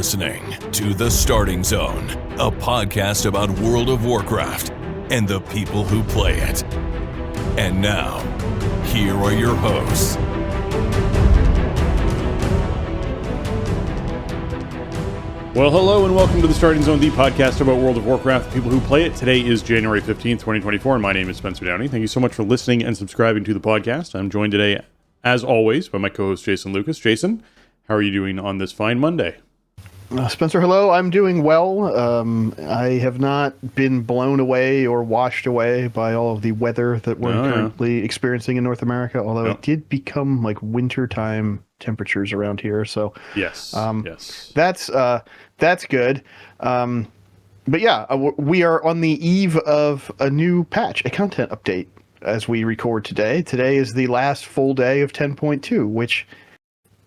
listening to The Starting Zone, a podcast about World of Warcraft and the people who play it. And now, here are your hosts. Well, hello and welcome to The Starting Zone, the podcast about World of Warcraft, the people who play it. Today is January 15th, 2024, and my name is Spencer Downey. Thank you so much for listening and subscribing to the podcast. I'm joined today, as always, by my co-host Jason Lucas. Jason, how are you doing on this fine Monday? Spencer, hello. I'm doing well. I have not been blown away or washed away by all of the weather that we're currently experiencing in North America, although it did become like wintertime temperatures around here. So yes, that's good. But yeah, we are on the eve of a new patch, a content update as we record today. Today is the last full day of 10.2, which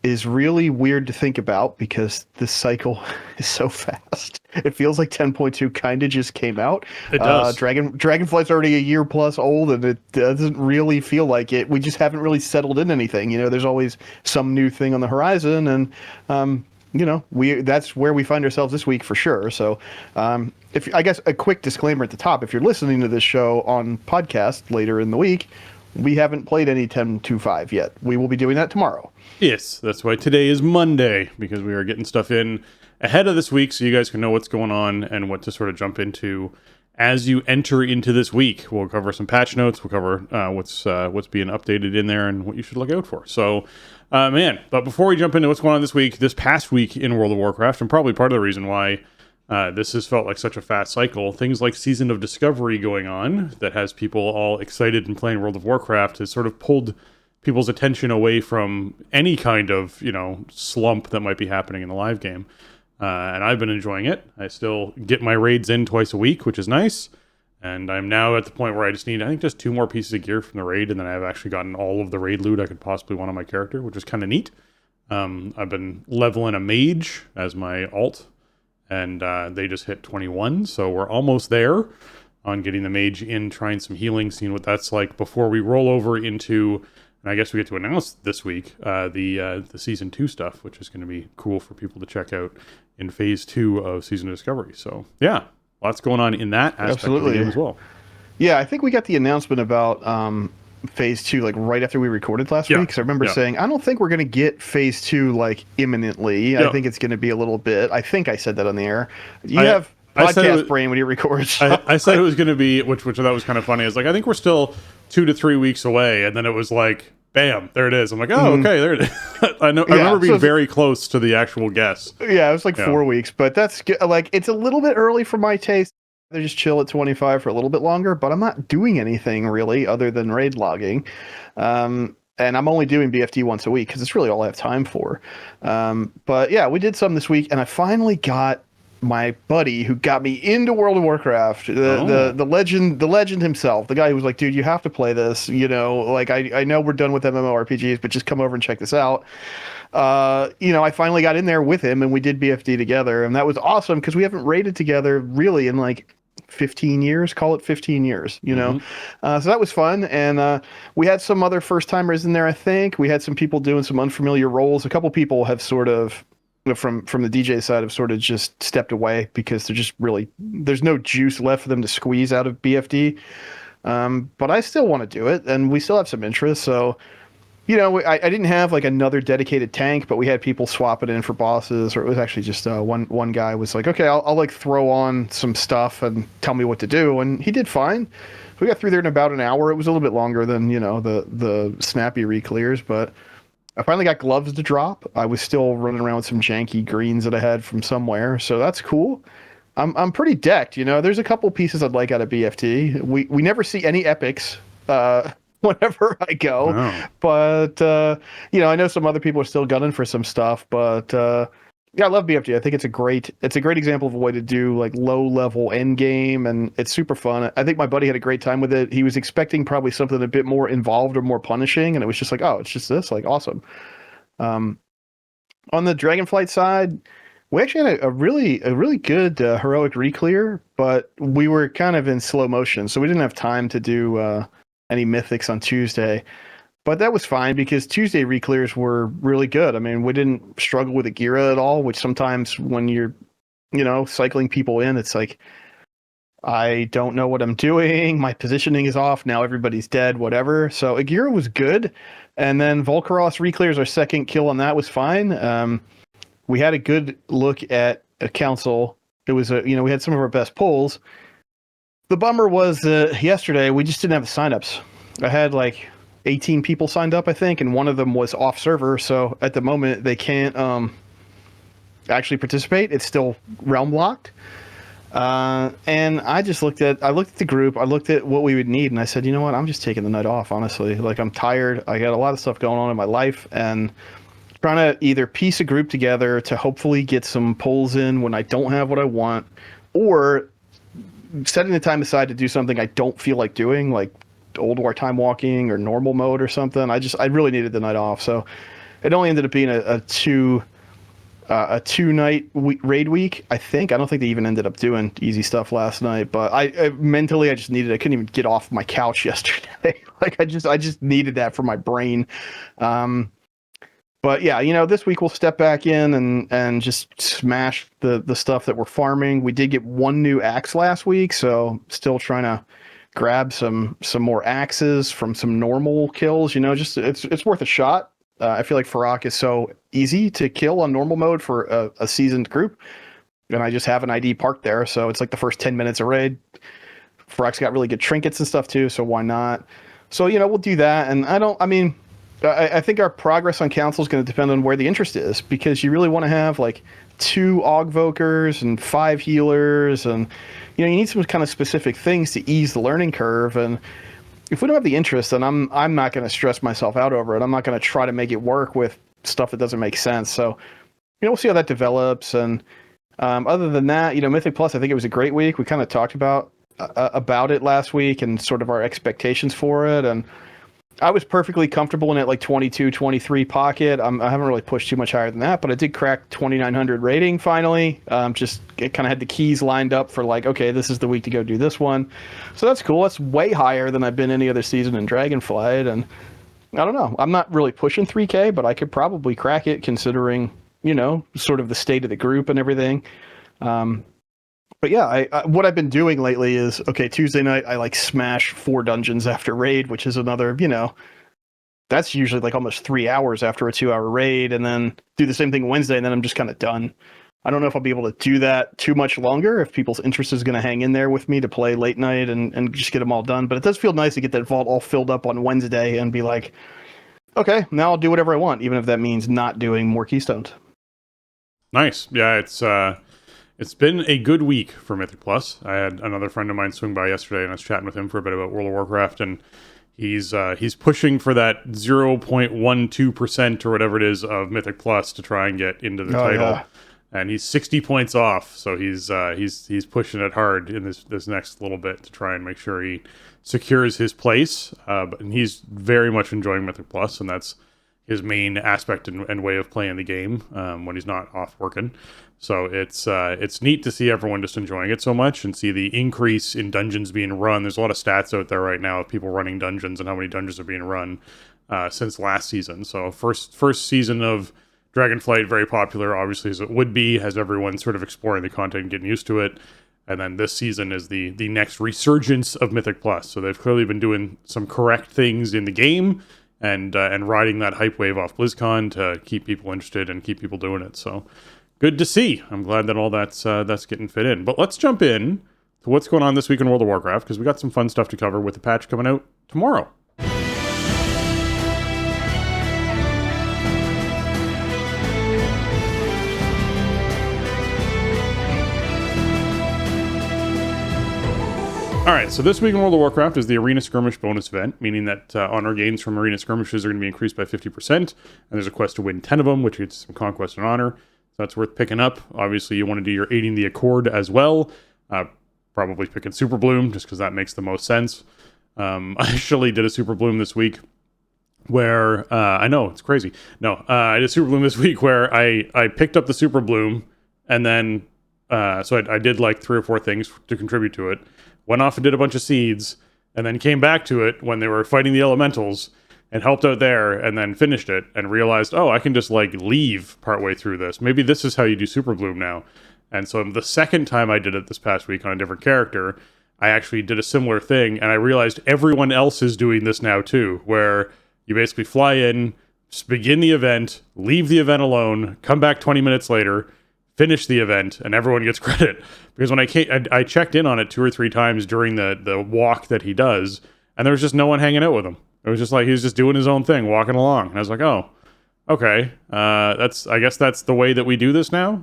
is really weird to think about because this cycle is so fast. It feels like 10.2 kind of just came out. It does. Dragonflight's already a year plus old, and it doesn't really feel like it. We just haven't really settled in anything. You know, there's always some new thing on the horizon, and that's where we find ourselves this week for sure. So, I guess a quick disclaimer at the top: if you're listening to this show on podcast later in the week, we haven't played any 10.2.5 yet. We will be doing that tomorrow. Yes, that's why today is Monday, because we are getting stuff in ahead of this week so you guys can know what's going on and what to sort of jump into as you enter into this week. We'll cover some patch notes. We'll cover what's being updated in there and what you should look out for. So, but before we jump into what's going on this past week in World of Warcraft, and probably part of the reason why this has felt like such a fast cycle, things like Season of Discovery going on that has people all excited and playing World of Warcraft has sort of pulled people's attention away from any kind of, slump that might be happening in the live game. And I've been enjoying it. I still get my raids in twice a week, which is nice. And I'm now at the point where I just need, I think, just 2 more pieces of gear from the raid, and then I've actually gotten all of the raid loot I could possibly want on my character, which is kind of neat. I've been leveling a mage as my alt, and they just hit 21, so we're almost there on getting the mage in, trying some healing, seeing what that's like before we roll over into, and I guess we get to announce this week, the Season 2 stuff, which is going to be cool for people to check out in Phase 2 of Season of Discovery. So, yeah, lots going on in that aspect of the game as well. Yeah, I think we got the announcement about Phase 2 like right after we recorded last week, because I remember saying, I don't think we're going to get Phase 2 like imminently. I think it's going to be a little bit. I think I said that on the air. You have podcast brain when you record. So. I said it was going to be, which that was kind of funny. I was like, I think we're still 2 to 3 weeks away, and then it was like, bam, there it is. I'm like, oh, okay, there it is. I remember being very close to the actual guess. Yeah, it was like 4 weeks, but that's like, it's a little bit early for my taste. They just chill at 25 for a little bit longer, but I'm not doing anything really other than raid logging. And I'm only doing BFD once a week because it's really all I have time for. But yeah, we did some this week, and I finally got my buddy who got me into World of Warcraft, the legend himself, the guy who was like, dude, you have to play this, like I know we're done with MMORPGs, but just come over and check this out. I finally got in there with him, and we did BFD together, and that was awesome because we haven't raided together really in like 15 years, call it 15 years, so that was fun. And we had some other first timers in there. I think we had some people doing some unfamiliar roles. A couple people have sort of, from the DJ side, have sort of just stepped away because there's no juice left for them to squeeze out of BFD. But I still want to do it, and we still have some interest. So, I didn't have like another dedicated tank, but we had people swap it in for bosses, or it was actually just one guy was like, okay, I'll like throw on some stuff and tell me what to do. And he did fine. We got through there in about an hour. It was a little bit longer than, the snappy re-clears, but I finally got gloves to drop. I was still running around with some janky greens that I had from somewhere, so that's cool. I'm pretty decked, There's a couple pieces I'd like out of BFT. We never see any epics whenever I go, but I know some other people are still gunning for some stuff, but I love BFT. I think it's a great example of a way to do like low level end game, and it's super fun. I think my buddy had a great time with it. He was expecting probably something a bit more involved or more punishing, and it was just like, oh, it's just this, like, awesome. On the Dragonflight side, we actually had a really good heroic reclear, but we were kind of in slow motion, so we didn't have time to do any mythics on Tuesday. But that was fine because Tuesday reclears were really good. I mean, we didn't struggle with Agira at all, which sometimes when you're, cycling people in, it's like, I don't know what I'm doing. My positioning is off. Now everybody's dead, whatever. So Agira was good. And then Volcaros reclears our second kill on that was fine. We had a good look at a council. It was, we had some of our best pulls. The bummer was yesterday, we just didn't have the signups. I had like 18 people signed up, I think, and one of them was off server. So at the moment, they can't actually participate. It's still realm locked. And I just looked at the group, I looked at what we would need, and I said, you know what, I'm just taking the night off, honestly. Like, I'm tired. I got a lot of stuff going on in my life, and trying to either piece a group together to hopefully get some pulls in when I don't have what I want, or setting the time aside to do something I don't feel like doing, like Old War time walking or normal mode or something. I really needed the night off. So it only ended up being a two night raid week, I think. I don't think they even ended up doing easy stuff last night, but I mentally I couldn't even get off my couch yesterday. Like I just needed that for my brain. But yeah, this week we'll step back in and just smash the stuff that we're farming. We did get one new axe last week, so still trying to grab some more axes from some normal kills. Just it's worth a shot. I feel like Farak is so easy to kill on normal mode for a seasoned group, and I just have an ID parked there, so it's like the first 10 minutes of raid. Farak's got really good trinkets and stuff too, so why not? So we'll do that, and I think our progress on council is going to depend on where the interest is, because you really want to have like 2 Augvokers and 5 healers, and you need some kind of specific things to ease the learning curve. And if we don't have the interest, then I'm not going to stress myself out over it. I'm not going to try to make it work with stuff that doesn't make sense. So we'll see how that develops. And other than that, Mythic Plus, I think it was a great week. We kind of talked about it last week and sort of our expectations for it, and I was perfectly comfortable in it, like 22, 23 pocket. I haven't really pushed too much higher than that, but I did crack 2,900 rating finally. Just it kind of had the keys lined up for like, okay, this is the week to go do this one. So that's cool. That's way higher than I've been any other season in Dragonflight. And I don't know. I'm not really pushing 3K, but I could probably crack it considering, sort of the state of the group and everything. But yeah, what I've been doing lately is, okay, Tuesday night, I like smash 4 dungeons after raid, which is another, that's usually like almost 3 hours after a 2-hour raid, and then do the same thing Wednesday, and then I'm just kind of done. I don't know if I'll be able to do that too much longer, if people's interest is going to hang in there with me to play late night and just get them all done. But it does feel nice to get that vault all filled up on Wednesday and be like, okay, now I'll do whatever I want, even if that means not doing more Keystones. Nice. Yeah, it's been a good week for Mythic Plus. I had another friend of mine swing by yesterday, and I was chatting with him for a bit about World of Warcraft, and he's pushing for that 0.12% or whatever it is of Mythic Plus to try and get into the title. Yeah. And he's 60 points off, so he's pushing it hard in this next little bit to try and make sure he secures his place. But he's very much enjoying Mythic Plus, and that's his main aspect and way of playing the game when he's not off working. So it's neat to see everyone just enjoying it so much and see the increase in dungeons being run. There's a lot of stats out there right now of people running dungeons and how many dungeons are being run since last season. So first season of Dragonflight, very popular, obviously, as it would be, has everyone sort of exploring the content and getting used to it. And then this season is the next resurgence of Mythic Plus. So they've clearly been doing some correct things in the game and riding that hype wave off BlizzCon to keep people interested and keep people doing it. So good to see. I'm glad that all that's getting fit in. But let's jump in to what's going on this week in World of Warcraft, because we got some fun stuff to cover with the patch coming out tomorrow. All right, so this week in World of Warcraft is the Arena Skirmish bonus event, meaning that honor gains from Arena Skirmishes are going to be increased by 50%, and there's a quest to win 10 of them, which gets some Conquest and Honor. So that's worth picking up. Obviously, you want to do your Aiding the Accord as well. Probably picking Super Bloom, just because that makes the most sense. I actually did a Super Bloom this week where, I know, it's crazy. No, I did a Super Bloom this week where I picked up the Super Bloom, and then, so I did like 3 or 4 things to contribute to it. Went off and did a bunch of seeds, and then came back to it when they were fighting the elementals, and helped out there and then finished it and realized, oh, I can just like leave partway through this. Maybe this is how you do Super Bloom now. And so the second time I did it this past week on a different character, I actually did a similar thing, and I realized everyone else is doing this now too, where you basically fly in, begin the event, leave the event alone, come back 20 minutes later, finish the event, and everyone gets credit. Because when I checked in on it 2 or 3 times during the walk that he does, and there was just no one hanging out with him. It was just like he was just doing his own thing, walking along. And I was like, oh, okay. I guess that's the way that we do this now.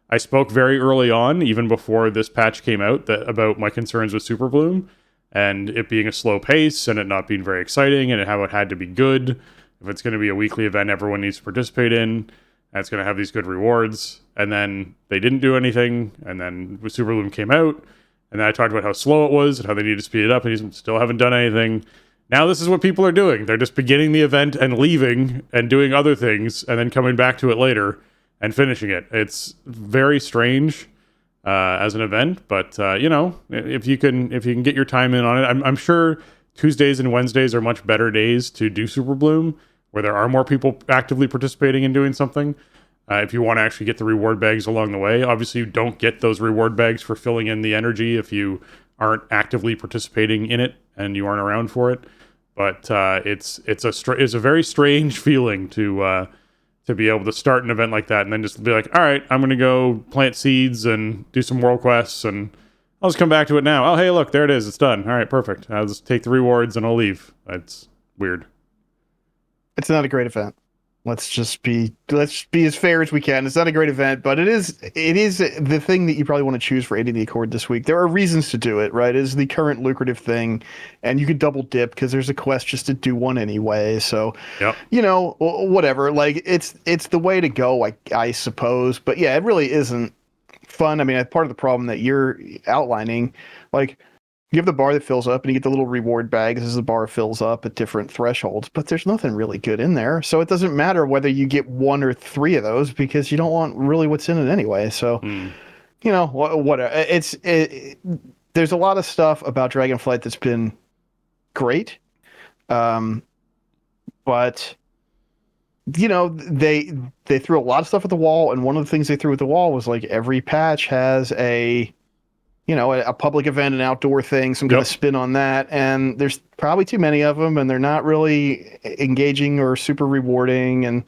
I spoke very early on, even before this patch came out, about my concerns with Super Bloom and it being a slow pace and it not being very exciting and how it had to be good. If it's going to be a weekly event everyone needs to participate in, and it's going to have these good rewards. And then they didn't do anything, and then Super Bloom came out, and then I talked about how slow it was and how they need to speed it up, and he still haven't done anything. Now this is what people are doing. They're just beginning the event and leaving and doing other things and then coming back to it later and finishing it. It's very strange as an event, but if you can get your time in on it, I'm sure Tuesdays and Wednesdays are much better days to do Super Bloom, where there are more people actively participating and doing something. If you want to actually get the reward bags along the way, obviously you don't get those reward bags for filling in the energy if you aren't actively participating in it and you aren't around for it. But it's a very strange feeling to be able to start an event like that and then just be like, all right, I'm going to go plant seeds and do some world quests, and I'll just come back to it now. Oh, hey, look, there it is. It's done. All right, perfect. I'll just take the rewards and I'll leave. It's weird. It's not a great event. Let's be as fair as we can. It's not a great event, but it is the thing that you probably want to choose for Aiding the Accord this week. There are reasons to do it, right? It is the current lucrative thing, and you could double dip because there's a quest just to do one anyway. So, yep. Whatever. Like it's the way to go, I suppose. But yeah, it really isn't fun. I mean, part of the problem that you're outlining, like, you have the bar that fills up and you get the little reward bags as the bar fills up at different thresholds, but there's nothing really good in there. So it doesn't matter whether you get 1 or 3 of those because you don't want really what's in it anyway. So, whatever. There's a lot of stuff about Dragonflight that's been great. But they threw a lot of stuff at the wall. And one of the things they threw at the wall was like every patch has a public event, an outdoor thing, some kind of spin on that. And there's probably too many of them, and they're not really engaging or super rewarding. And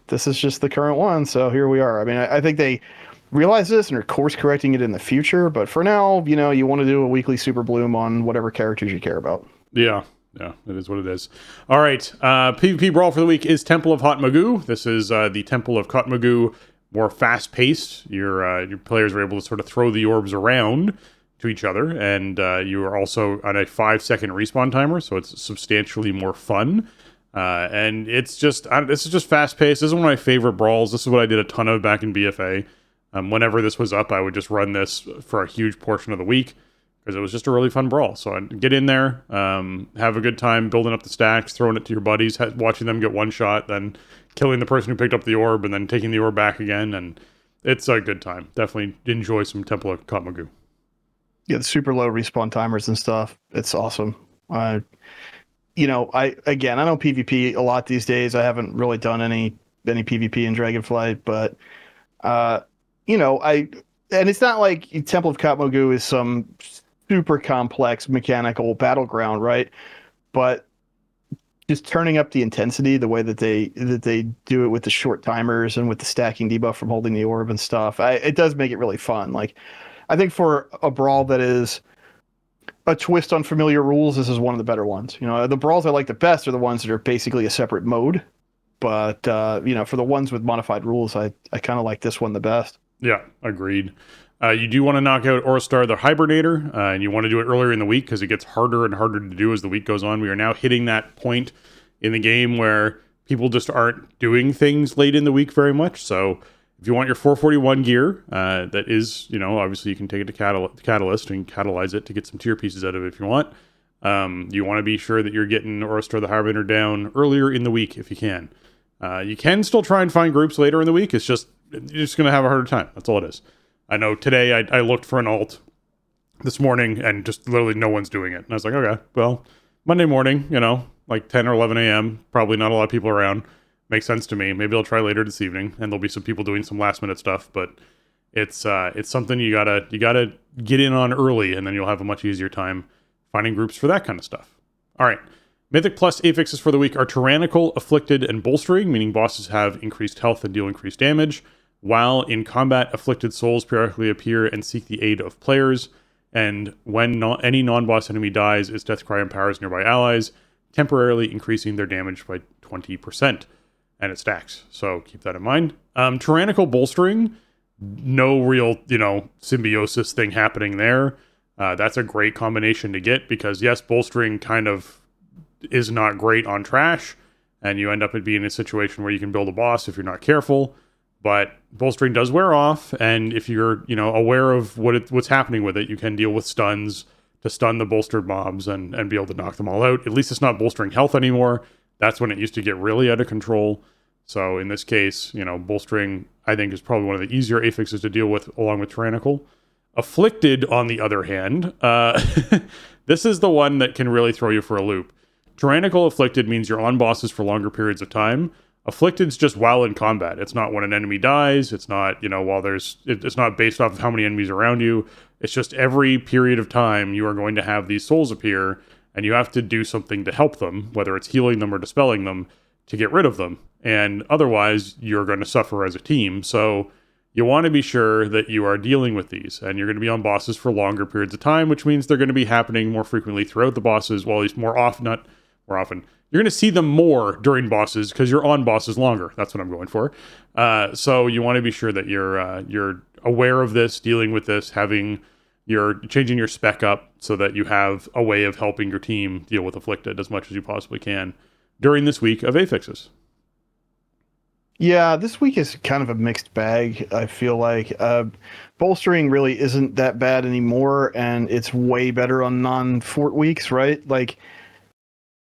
this is just the current one. So here we are. I mean, I think they realize this and are course correcting it in the future. But for now, you want to do a weekly Super Bloom on whatever characters you care about. Yeah. Yeah, it is what it is. All right. PvP Brawl for the week is Temple of Hot Magoo. This is the Temple of Hot Magoo, more fast-paced. Your players are able to sort of throw the orbs around to each other, and you are also on a 5-second respawn timer, so it's substantially more fun. And it's just this is just fast-paced. This is one of my favorite brawls. This is what I did a ton of back in BFA. Whenever this was up, I would just run this for a huge portion of the week because it was just a really fun brawl. So I'd get in there, have a good time building up the stacks, throwing it to your buddies, watching them get one shot, then killing the person who picked up the orb, and then taking the orb back again, and it's a good time. Definitely enjoy some Temple of Hot Magoo. Yeah, the super low respawn timers and stuff. It's awesome. I know PvP a lot these days. I haven't really done any PvP in Dragonflight, but and it's not like Temple of Hot Magoo is some super complex mechanical battleground, right? But just turning up the intensity, the way that they do it with the short timers and with the stacking debuff from holding the orb and stuff, it does make it really fun. Like, I think for a brawl that is a twist on familiar rules, this is one of the better ones. The brawls I like the best are the ones that are basically a separate mode. But for the ones with modified rules, I kind of like this one the best. Yeah, agreed. You do want to knock out Orostar the Hibernator, and you want to do it earlier in the week because it gets harder and harder to do as the week goes on. We are now hitting that point in the game where people just aren't doing things late in the week very much. So if you want your 441 gear, that is, obviously you can take it to Catalyst and catalyze it to get some tier pieces out of it if you want. You want to be sure that you're getting Orostar the Hibernator down earlier in the week if you can. You can still try and find groups later in the week. You're just going to have a harder time. That's all it is. I know today I looked for an alt this morning and just literally no one's doing it. And I was like, okay, well, Monday morning, like 10 or 11 a.m. Probably not a lot of people around. Makes sense to me. Maybe I'll try later this evening, and there'll be some people doing some last minute stuff. But it's something you gotta get in on early, and then you'll have a much easier time finding groups for that kind of stuff. All right. Mythic Plus affixes for the week are Tyrannical, Afflicted, and Bolstering, meaning bosses have increased health and deal increased damage. While in combat, afflicted souls periodically appear and seek the aid of players. And when any non-boss enemy dies, its death cry empowers nearby allies, temporarily increasing their damage by 20%. And it stacks, so keep that in mind. Tyrannical Bolstering, no real, symbiosis thing happening there. That's a great combination to get because, yes, Bolstering kind of is not great on trash, and you end up being in a situation where you can build a boss if you're not careful. But Bolstering does wear off, and if you're, aware of what's happening with it, you can deal with stuns to stun the bolstered mobs and be able to knock them all out. At least it's not bolstering health anymore. That's when it used to get really out of control. So in this case, Bolstering, I think, is probably one of the easier affixes to deal with, along with Tyrannical. Afflicted, on the other hand, this is the one that can really throw you for a loop. Tyrannical Afflicted means you're on bosses for longer periods of time. Afflicted's just while in combat. It's not when an enemy dies. It's not, it's not based off of how many enemies are around you. It's just every period of time you are going to have these souls appear, and you have to do something to help them, whether it's healing them or dispelling them, to get rid of them. And otherwise, you're going to suffer as a team. So you want to be sure that you are dealing with these, and you're going to be on bosses for longer periods of time, which means they're going to be happening more frequently throughout the bosses, well, at least more often, not more often. You're going to see them more during bosses because you're on bosses longer. That's what I'm going for. So you want to be sure that you're aware of this, dealing with this, you're changing your spec up so that you have a way of helping your team deal with Afflicted as much as you possibly can during this week of affixes. Yeah, this week is kind of a mixed bag, I feel like. Bolstering really isn't that bad anymore, and it's way better on non-fort weeks, right? Like,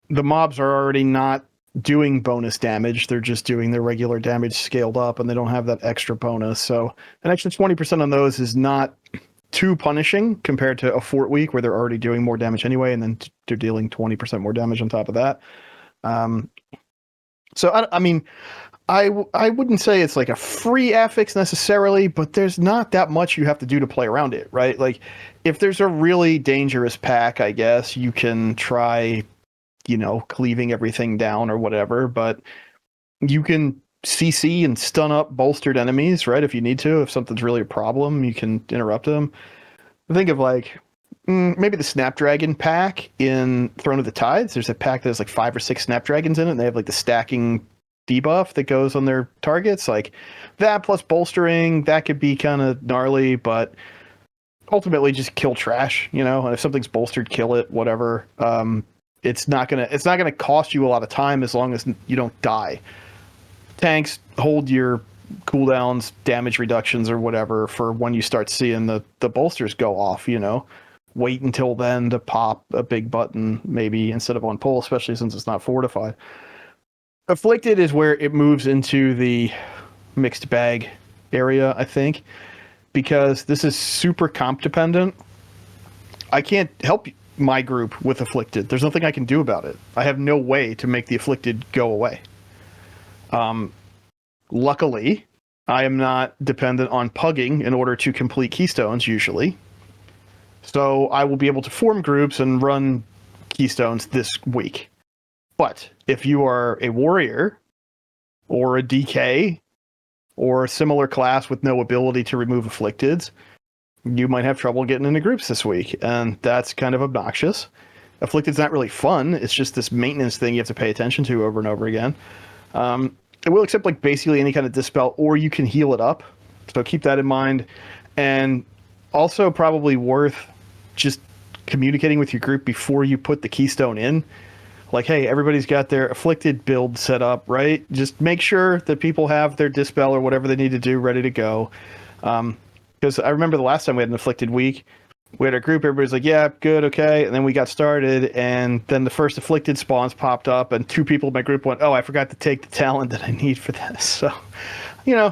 the mobs are already not doing bonus damage. They're just doing their regular damage scaled up, and they don't have that extra bonus. So an extra 20% on those is not too punishing compared to a fort week where they're already doing more damage anyway, and then they're dealing 20% more damage on top of that. So, I wouldn't say it's like a free affix necessarily, but there's not that much you have to do to play around it, right? Like, if there's a really dangerous pack, I guess you can try, cleaving everything down or whatever, but you can CC and stun up bolstered enemies, right? If you need to, if something's really a problem, you can interrupt them. Think of like maybe the Snapdragon pack in Throne of the Tides. There's a pack that has like 5 or 6 Snapdragons in it, and they have like the stacking debuff that goes on their targets. Like that plus bolstering, that could be kind of gnarly, but ultimately just kill trash, and if something's bolstered, kill it, whatever. It's not gonna cost you a lot of time as long as you don't die. Tanks hold your cooldowns, damage reductions, or whatever for when you start seeing the bolsters go off. Wait until then to pop a big button, maybe instead of on pull, especially since it's not fortified. Afflicted is where it moves into the mixed bag area, I think, because this is super comp dependent. I can't help my group with Afflicted. There's nothing I can do about it. I have no way to make the Afflicted go away. Luckily, I am not dependent on pugging in order to complete keystones usually. So I will be able to form groups and run keystones this week. But if you are a warrior or a DK or a similar class with no ability to remove Afflicteds, you might have trouble getting into groups this week, and that's kind of obnoxious. Afflicted's not really fun. It's just this maintenance thing you have to pay attention to over and over again. It will accept like basically any kind of dispel, or you can heal it up. So keep that in mind. And also probably worth just communicating with your group before you put the keystone in. Like, hey, everybody's got their Afflicted build set up, right? Just make sure that people have their dispel or whatever they need to do ready to go. Because I remember the last time we had an Afflicted week, we had our group, everybody's like, yeah, good, okay. And then we got started, and then the first Afflicted spawns popped up, and 2 people in my group went, oh, I forgot to take the talent that I need for this. So,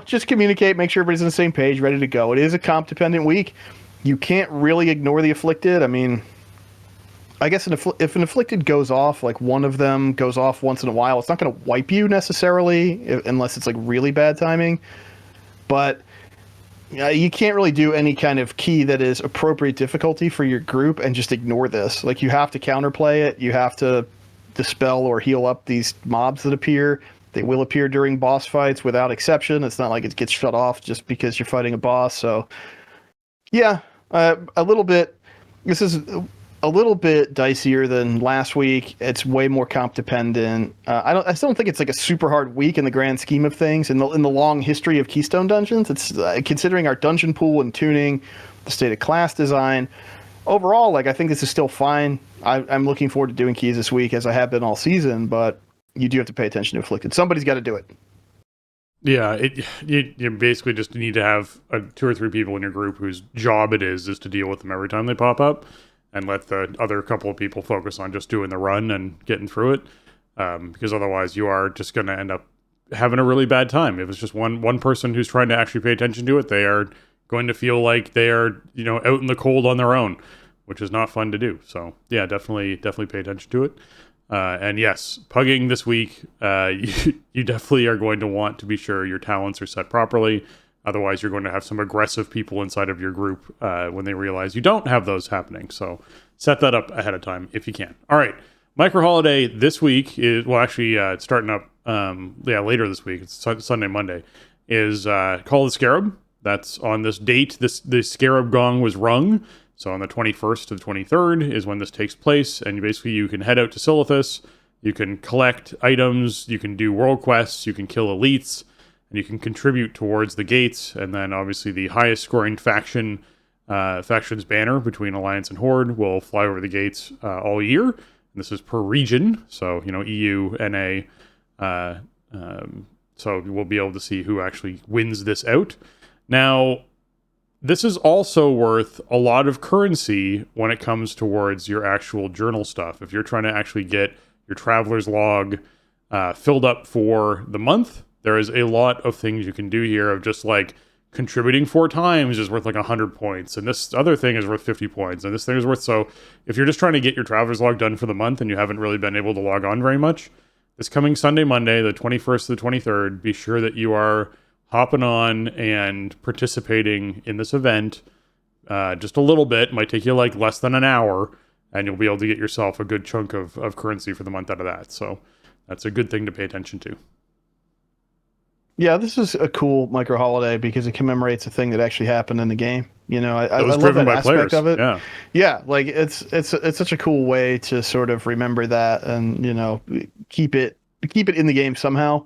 just communicate, make sure everybody's on the same page, ready to go. It is a comp-dependent week. You can't really ignore the Afflicted. I mean, I guess if an afflicted goes off, like one of them goes off once in a while, it's not going to wipe you necessarily, unless it's like really bad timing. But you can't really do any kind of key that is appropriate difficulty for your group and just ignore this. Like, you have to counterplay it. You have to dispel or heal up these mobs that appear. They will appear during boss fights without exception. It's not like it gets shut off just because you're fighting a boss. So, yeah, a little bit. This is a little bit dicier than last week. It's way more comp dependent. I still don't think it's like a super hard week in the grand scheme of things. In the long history of Keystone Dungeons, it's considering our dungeon pool and tuning, the state of class design. Overall, like, I think this is still fine. I'm looking forward to doing keys this week, as I have been all season. But you do have to pay attention to afflicted. Somebody's got to do it. Yeah, you basically just need to have 2 or 3 people in your group whose job it is to deal with them every time they pop up, and let the other couple of people focus on just doing the run and getting through it, because otherwise you are just going to end up having a really bad time. If it's just one person who's trying to actually pay attention to it, they are going to feel like they are, out in the cold on their own, which is not fun to do. So yeah, definitely pay attention to it. And yes, pugging this week, you definitely are going to want to be sure your talents are set properly. Otherwise, you're going to have some aggressive people inside of your group when they realize you don't have those happening. So set that up ahead of time if you can. All right. Micro Holiday this week is, well, actually, it's starting up later this week. It's Sunday, Monday, is Call of the Scarab. That's on this date. The Scarab Gong was rung. So on the 21st to the 23rd is when this takes place. And basically you can head out to Silithus. You can collect items. You can do world quests. You can kill elites. And you can contribute towards the gates. And then obviously the highest scoring faction's banner between Alliance and Horde will fly over the gates all year. And this is per region. So, EU, NA. So we'll be able to see who actually wins this out. Now, this is also worth a lot of currency when it comes towards your actual journal stuff. If you're trying to actually get your traveler's log filled up for the month, there is a lot of things you can do here of just like contributing 4 times is worth like 100 points. And this other thing is worth 50 points. And this thing is worth, so if you're just trying to get your traveler's log done for the month and you haven't really been able to log on very much, this coming Sunday, Monday, the 21st to the 23rd, be sure that you are hopping on and participating in this event just a little bit. Might take you like less than an hour, and you'll be able to get yourself a good chunk of currency for the month out of that. So that's a good thing to pay attention to. Yeah, this is a cool micro holiday because it commemorates a thing that actually happened in the game. I was love that by aspect players. of it. Yeah, like it's such a cool way to sort of remember that and keep it in the game somehow.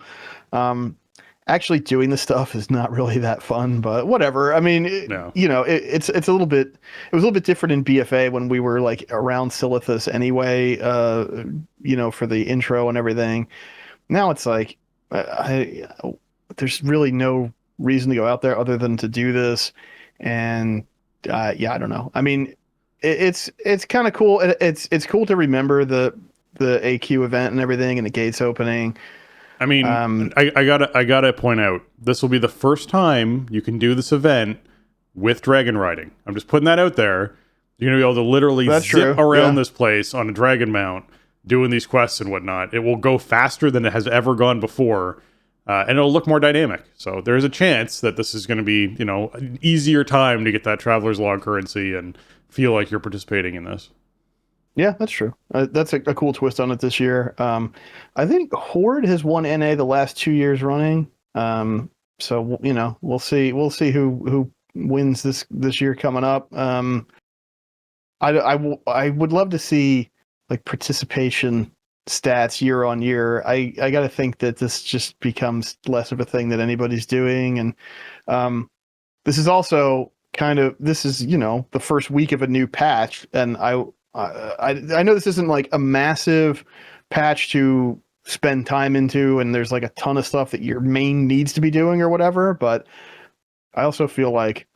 Actually doing this stuff is not really that fun, but whatever. I mean, it's a little bit. It was a little bit different in BFA when we were like around Silithus anyway. For the intro and everything. Now it's like, there's really no reason to go out there other than to do this, and I don't know. I mean, it's kind of cool. It's cool to remember the AQ event and everything and the gates opening. I mean, I gotta point out, this will be the first time you can do this event with dragon riding. I'm just putting that out there. You're gonna be able to literally zip around this place on a dragon mount, doing these quests and whatnot. It will go faster than it has ever gone before, and it'll look more dynamic. So there's a chance that this is going to be, an easier time to get that traveler's log currency and feel like you're participating in this. Yeah, that's true. That's a cool twist on it this year. I think Horde has won NA the last 2 years running. So we'll see. We'll see who wins this year coming up. I would love to see like participation stats year on year. I got to think that this just becomes less of a thing that anybody's doing, and this is also the first week of a new patch, and I know this isn't like a massive patch to spend time into, and there's like a ton of stuff that your main needs to be doing or whatever, but I also feel like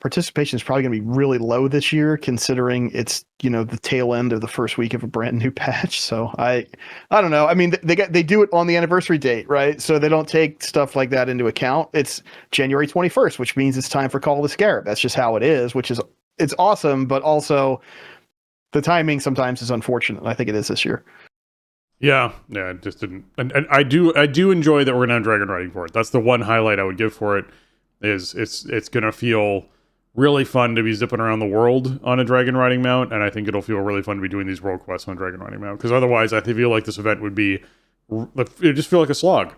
participation is probably going to be really low this year, considering it's the tail end of the first week of a brand new patch. So I don't know. I mean, they do it on the anniversary date, right? So they don't take stuff like that into account. It's January 21st, which means it's time for Call of the Scarab. That's just how it is, it's awesome, but also The timing sometimes is unfortunate. I think it is this year. Yeah, it just didn't. And I do enjoy that we're gonna have dragon riding for it. That's the one highlight I would give for it. Is it's gonna feel really fun to be zipping around the world on a dragon riding mount, and I think it'll feel really fun to be doing these world quests on a dragon riding mount. Because otherwise, I feel like this event would be it just feel like a slog.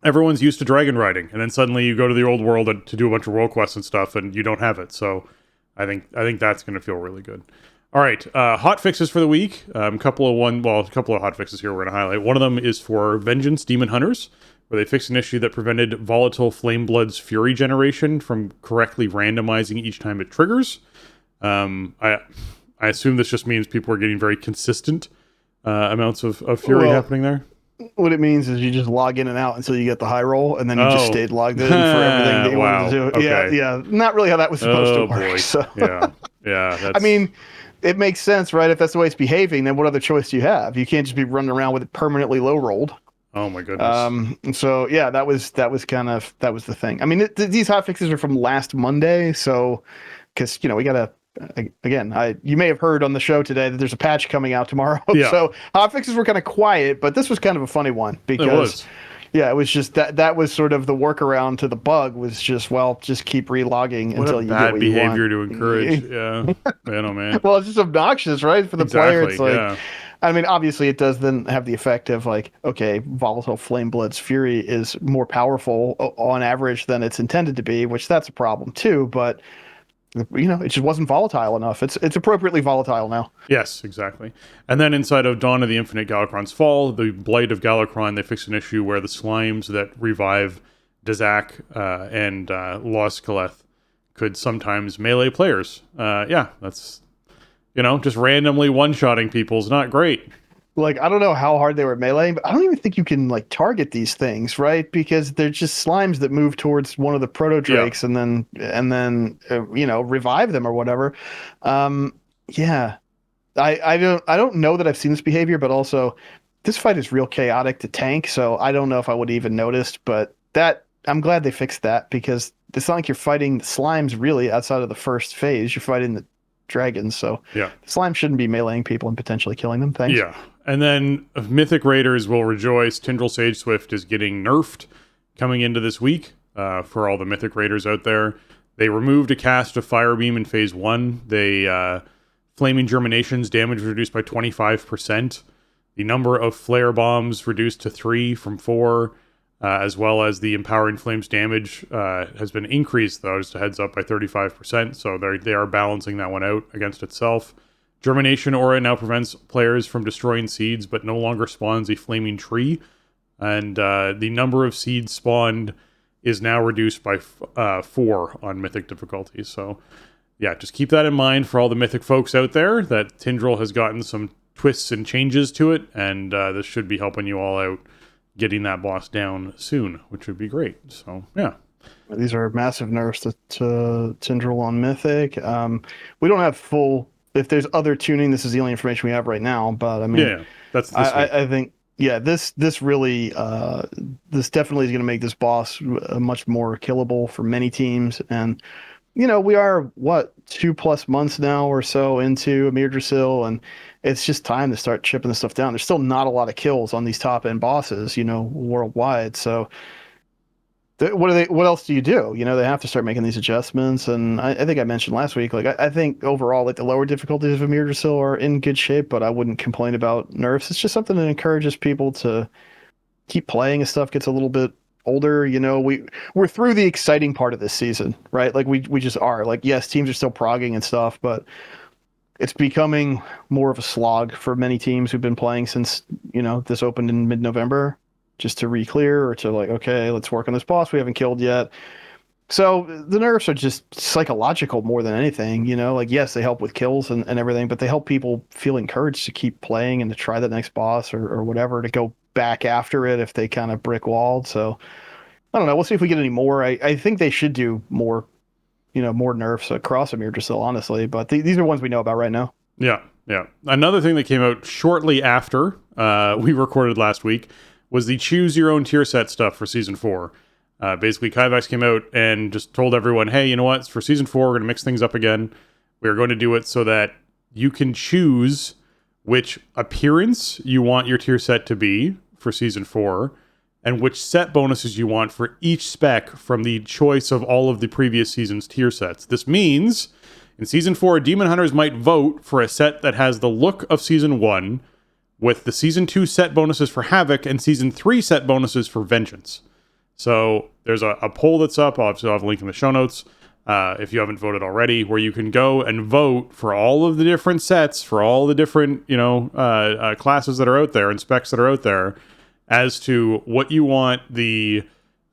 Everyone's used to dragon riding, and then suddenly you go to the old world to do a bunch of world quests and stuff, and you don't have it. So I think that's gonna feel really good. All right, hot fixes for the week. A couple of hot fixes here we're going to highlight. One of them is for Vengeance Demon Hunters, where they fixed an issue that prevented Volatile Flameblood's Fury generation from correctly randomizing each time it triggers. I assume this just means people are getting very consistent amounts of Fury happening there. What it means is you just log in and out until you get the high roll, and then you just stayed logged in for everything that you wanted to do. Okay. Yeah, not really how that was supposed to work. Boy. So. Yeah. I mean, it makes sense, right? If that's the way it's behaving, then what other choice do you have? You can't just be running around with it permanently low rolled. Oh my goodness. So yeah, that was the thing. I mean, these hotfixes are from last Monday, so because we gotta. Again, you may have heard on the show today that there's a patch coming out tomorrow. Yeah. So hotfixes were kind of quiet, but this was kind of a funny one because. It was. Yeah, it was just that was sort of the workaround to the bug was just keep relogging until you get what you want. Bad behavior to encourage. Yeah. Man, oh man. Well, it's just obnoxious, right? For the player, it's like, yeah. I mean, obviously it does then have the effect of like, okay, Volatile Flameblood's Fury is more powerful on average than it's intended to be, which that's a problem too, but it just wasn't volatile enough. It's appropriately volatile now. Yes, exactly. And then inside of Dawn of the Infinite Galakron's Fall, the Blight of Galakron, they fixed an issue where the slimes that revive Dazak and Loskaleth could sometimes melee players. That's, just randomly one-shotting people is not great. Like, I don't know how hard they were meleeing, but I don't even think you can target these things, right? Because they're just slimes that move towards one of the proto drakes and then revive them or whatever. I don't know that I've seen this behavior, but also this fight is real chaotic to tank, so I don't know if I would even noticed, but I'm glad they fixed that because it's not like you're fighting the slimes really outside of the first phase. You're fighting the dragons, so the slime shouldn't be meleeing people and potentially killing them. Thanks. Yeah. And then Mythic Raiders will rejoice. Tindral Sage Swift is getting nerfed coming into this week for all the Mythic Raiders out there. They removed a cast of Firebeam in Phase 1. They Flaming Germinations damage reduced by 25%. The number of Flare Bombs reduced to 3 from 4, as well as the Empowering Flames damage has been increased, though, just a heads up, by 35%. So they are balancing that one out against itself. Germination Aura now prevents players from destroying seeds, but no longer spawns a flaming tree. And the number of seeds spawned is now reduced by 4 on Mythic difficulty. So, yeah, just keep that in mind for all the Mythic folks out there, that Tindral has gotten some twists and changes to it, and this should be helping you all out getting that boss down soon, which would be great. So, yeah. These are massive nerfs to Tindral on Mythic. We don't have full... If there's other tuning, this is the only information we have right now. But I mean, that's this I think this really this definitely is going to make this boss much more killable for many teams. And we are 2+ months now or so into Amir Drasil, and it's just time to start chipping this stuff down. There's still not a lot of kills on these top end bosses, worldwide. So. What else do you do? They have to start making these adjustments, and I think I mentioned last week. I think overall, the lower difficulties of Amir Drasil are in good shape, but I wouldn't complain about nerfs. It's just something that encourages people to keep playing as stuff gets a little bit older. We're through the exciting part of this season, right? We just are. Yes, teams are still progging and stuff, but it's becoming more of a slog for many teams who've been playing since this opened in mid-November. Just to re-clear or to okay, let's work on this boss we haven't killed yet. So the nerfs are just psychological more than anything, yes, they help with kills and everything, but they help people feel encouraged to keep playing and to try the next boss or whatever, to go back after it if they kind of brick walled. So I don't know. We'll see if we get any more. I think they should do more, more nerfs across Amir Drasil, honestly, but these are ones we know about right now. Yeah. Another thing that came out shortly after we recorded last week was the choose your own tier set stuff for season 4. Basically, Kaivax came out and just told everyone, hey, you know what? For season 4, we're going to mix things up again. We're going to do it so that you can choose which appearance you want your tier set to be for Season 4, and which set bonuses you want for each spec from the choice of all of the previous season's tier sets. This means, in Season 4, Demon Hunters might vote for a set that has the look of Season 1, with the Season 2 set bonuses for Havoc and Season 3 set bonuses for Vengeance. So there's a poll that's up. I'll have a link in the show notes if you haven't voted already, where you can go and vote for all of the different sets, for all the different classes that are out there and specs that are out there, as to what you want the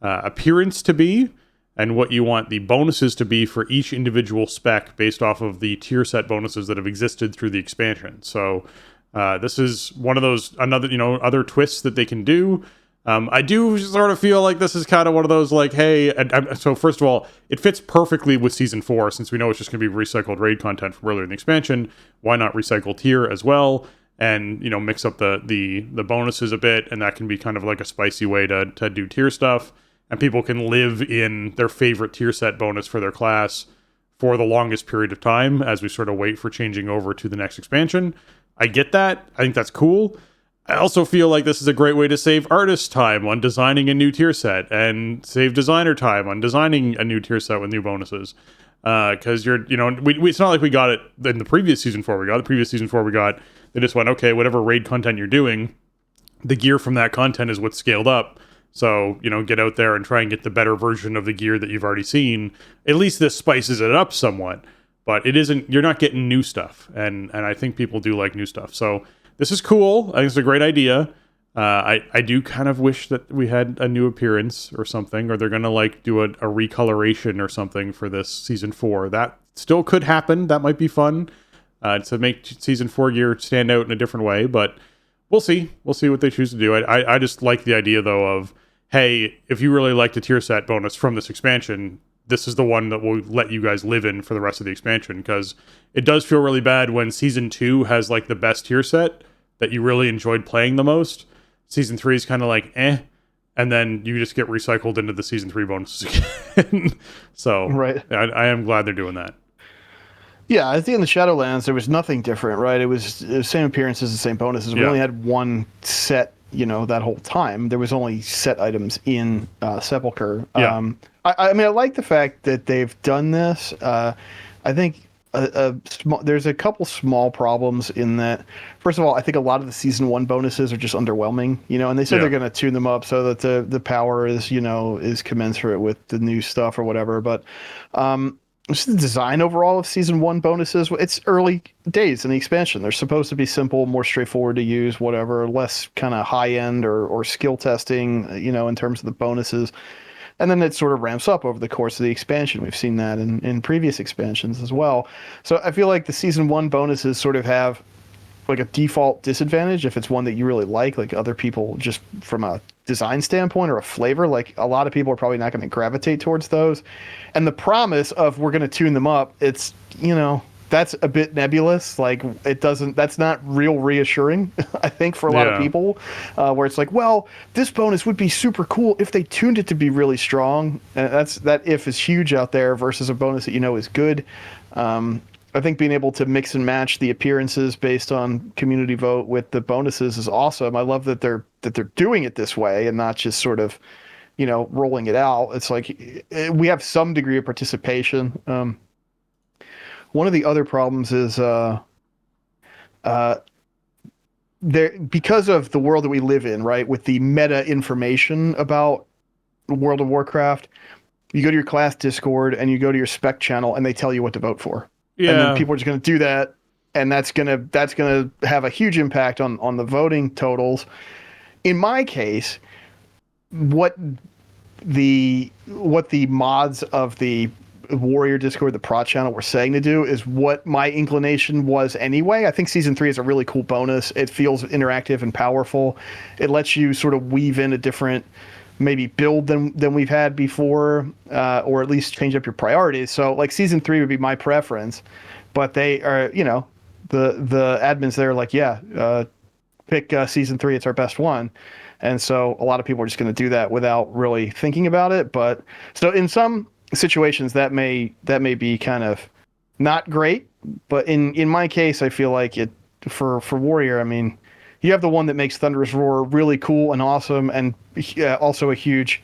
appearance to be and what you want the bonuses to be for each individual spec based off of the tier set bonuses that have existed through the expansion. So this is one of those other twists that they can do. I do sort of feel like this is kind of one of those like, hey, so first of all, it fits perfectly with Season 4, since we know it's just going to be recycled raid content from earlier in the expansion. Why not recycle tier as well, and mix up the bonuses a bit, and that can be kind of like a spicy way to do tier stuff, and people can live in their favorite tier set bonus for their class for the longest period of time as we sort of wait for changing over to the next expansion. I get that. I think that's cool. I also feel like this is a great way to save artist time on designing a new tier set, and save designer time on designing a new tier set with new bonuses. Because it's not like we got it in the previous Season 4. They just went, okay, whatever raid content you're doing, the gear from that content is what's scaled up. So, get out there and try and get the better version of the gear that you've already seen. At least this spices it up somewhat. But you're not getting new stuff. And I think people do like new stuff. So this is cool. I think it's a great idea. I do kind of wish that we had a new appearance or something, or they're going to do a recoloration or something for this Season 4. That still could happen. That might be fun to make Season 4 gear stand out in a different way, but we'll see. We'll see what they choose to do. I just like the idea, though, of, hey, if you really like the tier set bonus from this expansion, this is the one that will let you guys live in for the rest of the expansion, because it does feel really bad when Season 2 has the best tier set that you really enjoyed playing the most. Season 3 is kind of and then you just get recycled into the Season 3 bonuses again. So right. I am glad they're doing that. Yeah, I think in the Shadowlands there was nothing different, right? It was the same appearances, the same bonuses. We only had one set, that whole time. There was only set items in Sepulchre. Yeah. I mean, I like the fact that they've done this. I think there's a couple small problems in that. First of all, I think a lot of the Season 1 bonuses are just underwhelming, and they said they're going to tune them up so that the power is, is commensurate with the new stuff or whatever. But just the design overall of Season 1 bonuses, it's early days in the expansion. They're supposed to be simple, more straightforward to use, whatever, less kind of high-end or skill testing, in terms of the bonuses. And then it sort of ramps up over the course of the expansion. We've seen that in previous expansions as well. So I feel like the Season 1 bonuses sort of have a default disadvantage if it's one that you really like other people, just from a design standpoint or a flavor. A lot of people are probably not going to gravitate towards those. And the promise of we're going to tune them up, it's, that's a bit nebulous. That's not real reassuring, I think, for a lot of people, where it's well, this bonus would be super cool if they tuned it to be really strong. And that if is huge out there versus a bonus that is good. I think being able to mix and match the appearances based on community vote with the bonuses is awesome. I love that they're doing it this way and not just sort of, rolling it out. It's we have some degree of participation. One of the other problems is because of the world that we live in, right, with the meta information about World of Warcraft, you go to your class Discord and you go to your spec channel and they tell you what to vote for. Yeah. And then people are just going to do that, and that's gonna have a huge impact on the voting totals. In my case, what the mods of the Warrior Discord, the Prot channel, were saying to do is what my inclination was anyway. I think Season 3 is a really cool bonus. It feels interactive and powerful. It lets you sort of weave in a different maybe build than we've had before, or at least change up your priorities. So Season 3 would be my preference, but they are, the admins there are pick Season 3, it's our best one. And so a lot of people are just going to do that without really thinking about it. But so in some situations that may be kind of not great, but in my case, I feel like it for Warrior. I mean, you have the one that makes Thunderous Roar really cool and awesome, and also a huge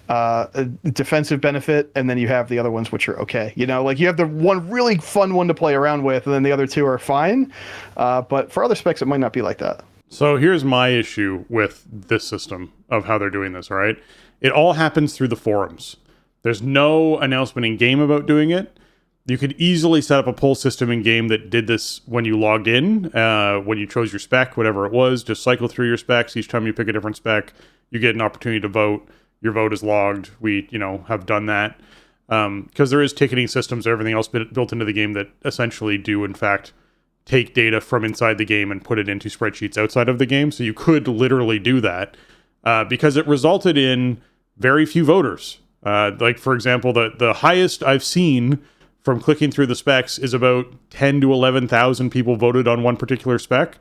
a defensive benefit, and then you have the other ones which are okay. You know, like you have the one really fun one to play around with, and then the other two are fine. But for other specs, it might not be like that. So here's my issue with this system of how they're doing this, all right? It all happens through the forums. There's no announcement in game about doing it. You could easily set up a poll system in game that did this when you logged in, when you chose your spec, whatever it was. Just cycle through your specs. Each time you pick a different spec, you get an opportunity to vote. Your vote is logged. We, have done that. Because there is ticketing systems, everything else built into the game that essentially do, in fact, take data from inside the game and put it into spreadsheets outside of the game. So you could literally do that because it resulted in very few voters. Like, for example, the highest I've seen from clicking through the specs is about 10 to 11,000 people voted on one particular spec.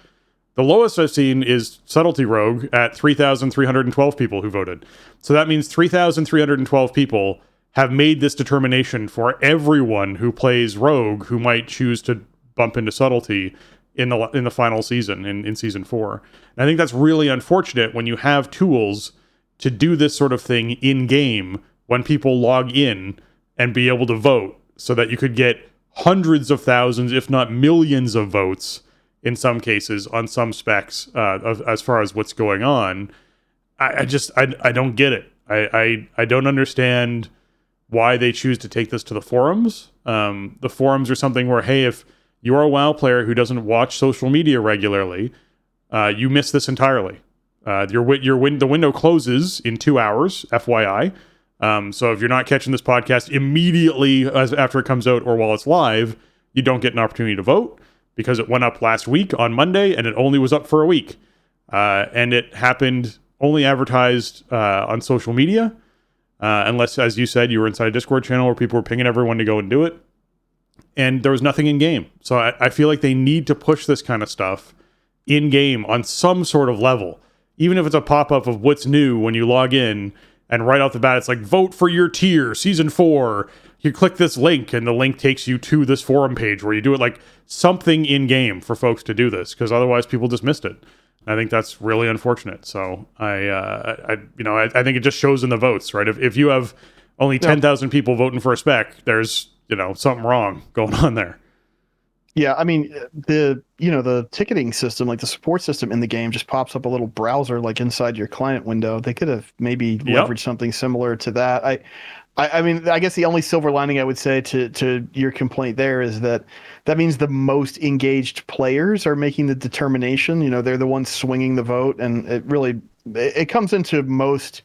The lowest I've seen is Subtlety Rogue at 3,312 people who voted. So that means 3,312 people have made this determination for everyone who plays Rogue who might choose to bump into Subtlety in the final season, in Season 4. And I think that's really unfortunate when you have tools to do this sort of thing in-game when people log in and be able to vote, so that you could get hundreds of thousands, if not millions of votes in some cases on some specs as far as what's going on. I don't get it. I don't understand why they choose to take this to the forums. The forums are something where, hey, if you're a WoW player who doesn't watch social media regularly, you miss this entirely. The window closes in 2 hours, FYI. So if you're not catching this podcast immediately after it comes out or while it's live, you don't get an opportunity to vote because it went up last week on Monday and it only was up for a week. And it happened only advertised on social media, unless, as you said, you were inside a Discord channel where people were pinging everyone to go and do it. And there was nothing in game. So I feel like they need to push this kind of stuff in game on some sort of level, even if it's a pop-up of what's new when you log in. And right off the bat, it's like, vote for your tier, Season 4. You click this link, and the link takes you to this forum page where you do it, like something in-game for folks to do this, because otherwise people just missed it. I think that's really unfortunate. So I think it just shows in the votes, right? If you have only 10,000 people voting for a spec, there's, something wrong going on there. Yeah, I mean, the ticketing system, like the support system in the game, just pops up a little browser like inside your client window. They could have maybe leveraged something similar to that. I mean, I guess the only silver lining I would say to your complaint there is that means the most engaged players are making the determination. They're the ones swinging the vote, and it comes into most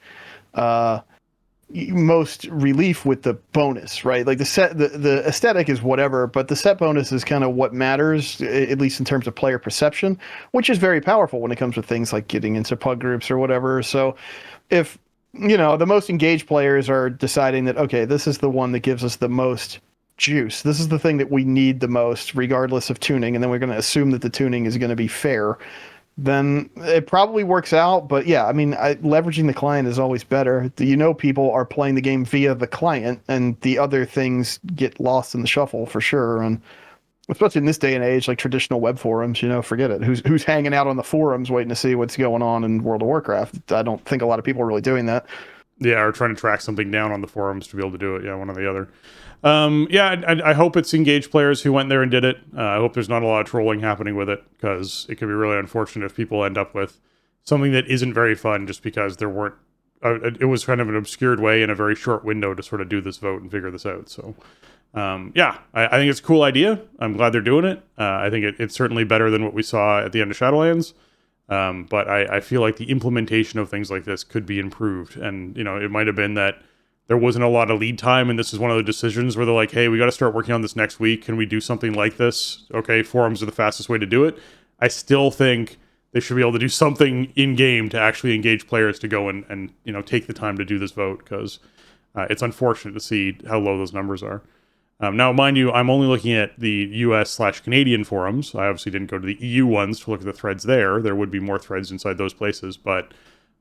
relief with the bonus, right? Like the aesthetic is whatever, but the set bonus is kind of what matters, at least in terms of player perception, which is very powerful when it comes to things like getting into pug groups or whatever. So if the most engaged players are deciding that, okay, this is the one that gives us the most juice, this is the thing that we need the most regardless of tuning, and then we're going to assume that the tuning is going to be fair, then it probably works out. But yeah, I mean, leveraging the client is always better. People are playing the game via the client, and the other things get lost in the shuffle for sure. And especially in this day and age, like traditional web forums, forget it. Who's hanging out on the forums waiting to see what's going on in World of Warcraft? I don't think a lot of people are really doing that. Yeah, or trying to track something down on the forums to be able to do it. Yeah, one or the other. I hope it's engaged players who went there and did it. I hope there's not a lot of trolling happening with it, because it could be really unfortunate if people end up with something that isn't very fun just because there weren't. It was kind of an obscured way in a very short window to sort of do this vote and figure this out. So, I think it's a cool idea. I'm glad they're doing it. I think it's certainly better than what we saw at the end of Shadowlands. But I feel like the implementation of things like this could be improved. And, it might have been that there wasn't a lot of lead time, and this is one of the decisions where they're like, hey, we got to start working on this next week. Can we do something like this? Okay, forums are the fastest way to do it. I still think they should be able to do something in-game to actually engage players to go and take the time to do this vote, because it's unfortunate to see how low those numbers are. Now, mind you, I'm only looking at the US/Canadian forums. I obviously didn't go to the EU ones to look at the threads there. There would be more threads inside those places, but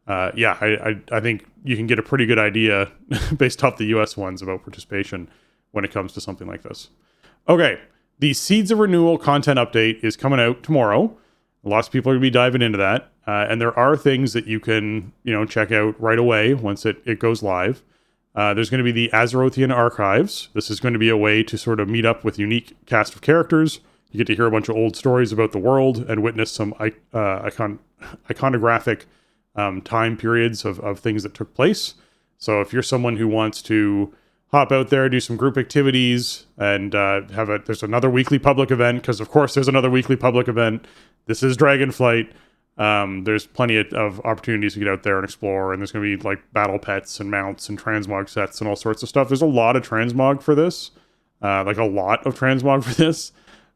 I think you can get a pretty good idea based off the US ones about participation when it comes to something like this. Okay, the Seeds of Renewal content update is coming out tomorrow. Lots of people are going to be diving into that. And there are things that you can, check out right away once it goes live. There's going to be the Azerothian Archives. This is going to be a way to sort of meet up with unique cast of characters. You get to hear a bunch of old stories about the world and witness some iconographic time periods of things that took place. So if you're someone who wants to hop out there, do some group activities, and there's another weekly public event, because of course there's another weekly public event. This is Dragonflight. There's plenty of opportunities to get out there and explore, and there's going to be like battle pets and mounts and transmog sets and all sorts of stuff. There's a lot of transmog for this,